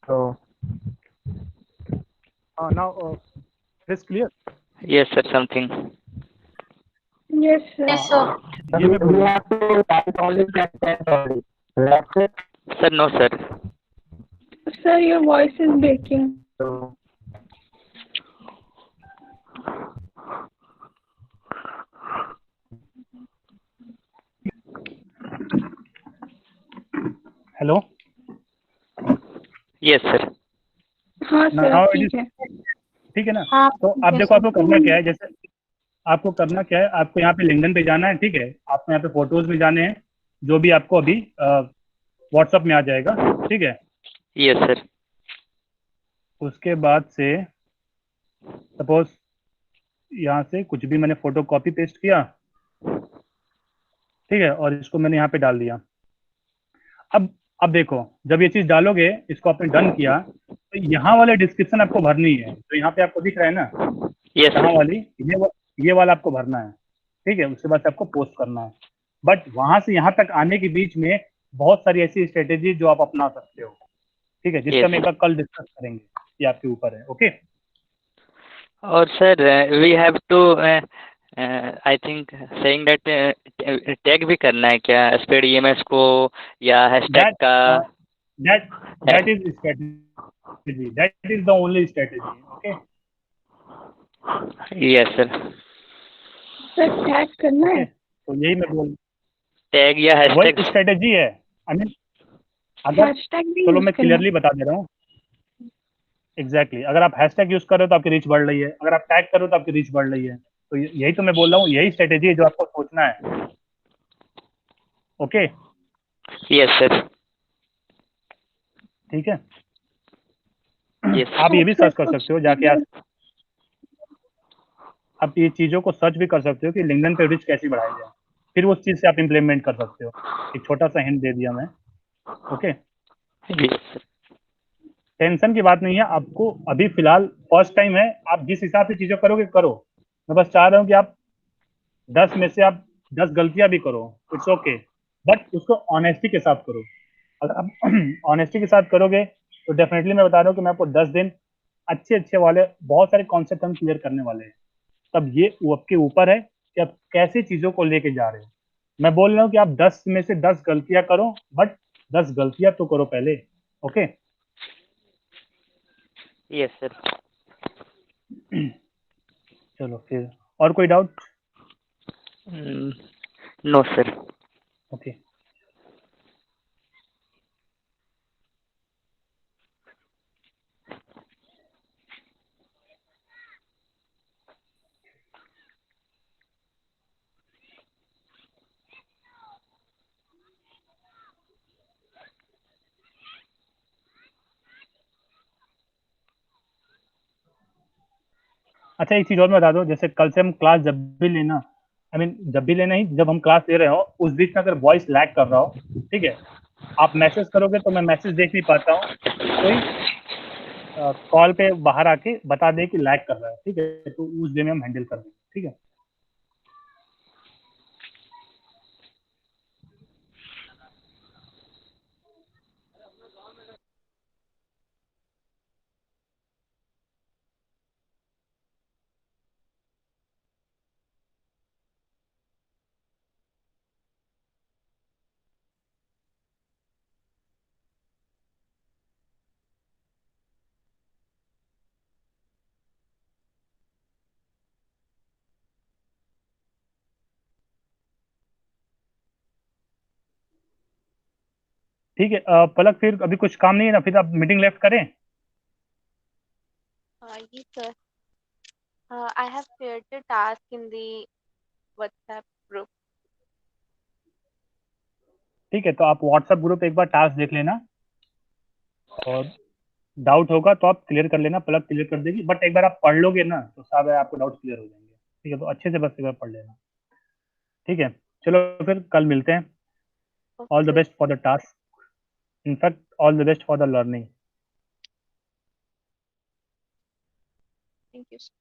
तो now it's clear. Yes sir, something. Yes, sir. Yes, sir. ये मैं बोलूँ, sir no sir. Sir, your voice is breaking. Hello, yes sir. हाँ सर, नाउ अब इट ठीक है। ठीक है ना। हाँ तो आप ठीक है देखो, सर। आपको करना क्या है, जैसे आपको करना क्या है, आपको यहाँ पे लिंक्डइन पे जाना है, ठीक है, आपको यहाँ पे फोटोज में जाने हैं, जो भी आपको अभी व्हाट्सएप में आ जाएगा, ठीक है। Yes sir. उसके बाद से सपोज यहाँ से कुछ भी मैंने फोटो कॉपी पेस्ट किया, ठीक है, और इसको मैंने यहाँ पे डाल दिया। अब देखो, जब ये चीज डालोगे, इसको आपने डन किया, तो यहाँ वाले डिस्क्रिप्शन आपको भरनी है, तो यहाँ पे आपको दिख रहा है ना, यस यहाँ सर। वाली, ये वाला आपको भरना है, ठीक है, उसके बाद से आपको पोस्ट करना है। बट वहां से यहाँ तक आने के बीच में बहुत सारी ऐसी स्ट्रेटेजी जो आप अपना सकते हो, ठीक है, जिसका हम एक यस। बार कल डिस्कस करेंगे, ये आपके ऊपर है। ओके और sir we have to I think saying that tag भी करना है क्या स्प्रेड ईएमएस को, या हैशटैग दैट का? That that is strategy, that is the only strategy. Okay yes sir. Sir, tag करना ओके, है। तो यही मैं बोल, टैग या हैशटैग? वही स्ट्रेटेजी है। आई मीन, अगर, हैशटैग भी चलो यूज मैं करना क्लियरली बता दे रहा हूँ, एग्जैक्टली, अगर आप हैशटैग यूज कर रहे हो तो आपकी रीच बढ़ रही है, अगर आप टैग कर रहे हो तो आपकी रीच बढ़ रही है, तो यही तो मैं बोल रहा हूँ, यही स्ट्रेटेजी है जो आपको सोचना है। Okay yes sir. ठीक है। यस। आप ये भी सर सर्च कर कुछ सकते हो जाके, आप ये चीज़ों को सर्च भी कर सकते हो कि लिंक्डइन पे रीच कैसे बढ़ाई जाए, फिर उस चीज़ से आप इम्प्लीमेंट कर सकते हो। एक छोटा सा हिंट दे दिया मैं। ओके, यस टेंशन की बात नहीं है आपको, अभी फिलहाल फर्स्ट टाइम है, आप जिस हिसाब से चीज़ें करोगे करो। मैं बस चाह रहा हूँ कि आप 10 में से आप 10 गलतियां भी करो, इट्स ओके, बट उसको ऑनेस्टी के साथ करो। अगर आप ऑनेस्टी के साथ करोगे तो डेफिनेटली मैं बता रहा हूँ कि मैं आपको 10 दिन अच्छे अच्छे वाले बहुत सारे कॉन्सेप्ट हम क्लियर करने वाले हैं। तब ये वो आपके ऊपर है कि आप कैसे चीज़ों को लेके जा रहे हो। मैं बोल रहा हूँ कि आप 10 में से 10 गलतियां करो, बट 10 गलतियां तो करो पहले। Okay yes sir. चलो फिर, और कोई डाउट? No sir. ओके अच्छा, एक चीज़ और मैं बता दो, जैसे कल से हम क्लास जब भी लेना, आई मीन जब भी लेना ही, जब हम क्लास ले रहे हो उस बीच में अगर वॉइस लैग कर रहा हो, ठीक है, आप मैसेज करोगे तो मैं मैसेज देख नहीं पाता हूँ, कोई कॉल पे बाहर आके बता दे कि लैग कर रहा है, ठीक है, तो उस वे में हम हैंडल कर देंगे, ठीक है। ठीक है पलक, फिर अभी कुछ काम नहीं है ना, फिर आप मीटिंग लेफ्ट करें? Yes, sir. I have shared the task in the WhatsApp group. ठीक है, तो आप व्हाट्सएप ग्रुप एक बार टास्क देख लेना, और डाउट होगा तो आप क्लियर कर लेना, पलक क्लियर कर देगी, बट एक बार आप पढ़ लोगे ना तो सब है आपको डाउट क्लियर हो जाएंगे। ठीक है, तो अच्छे से बस एक बार पढ़ लेना। ठीक है, चलो फिर कल मिलते हैं। All the Okay. Best for the task, in fact all the best for the learning. Thank you, sir.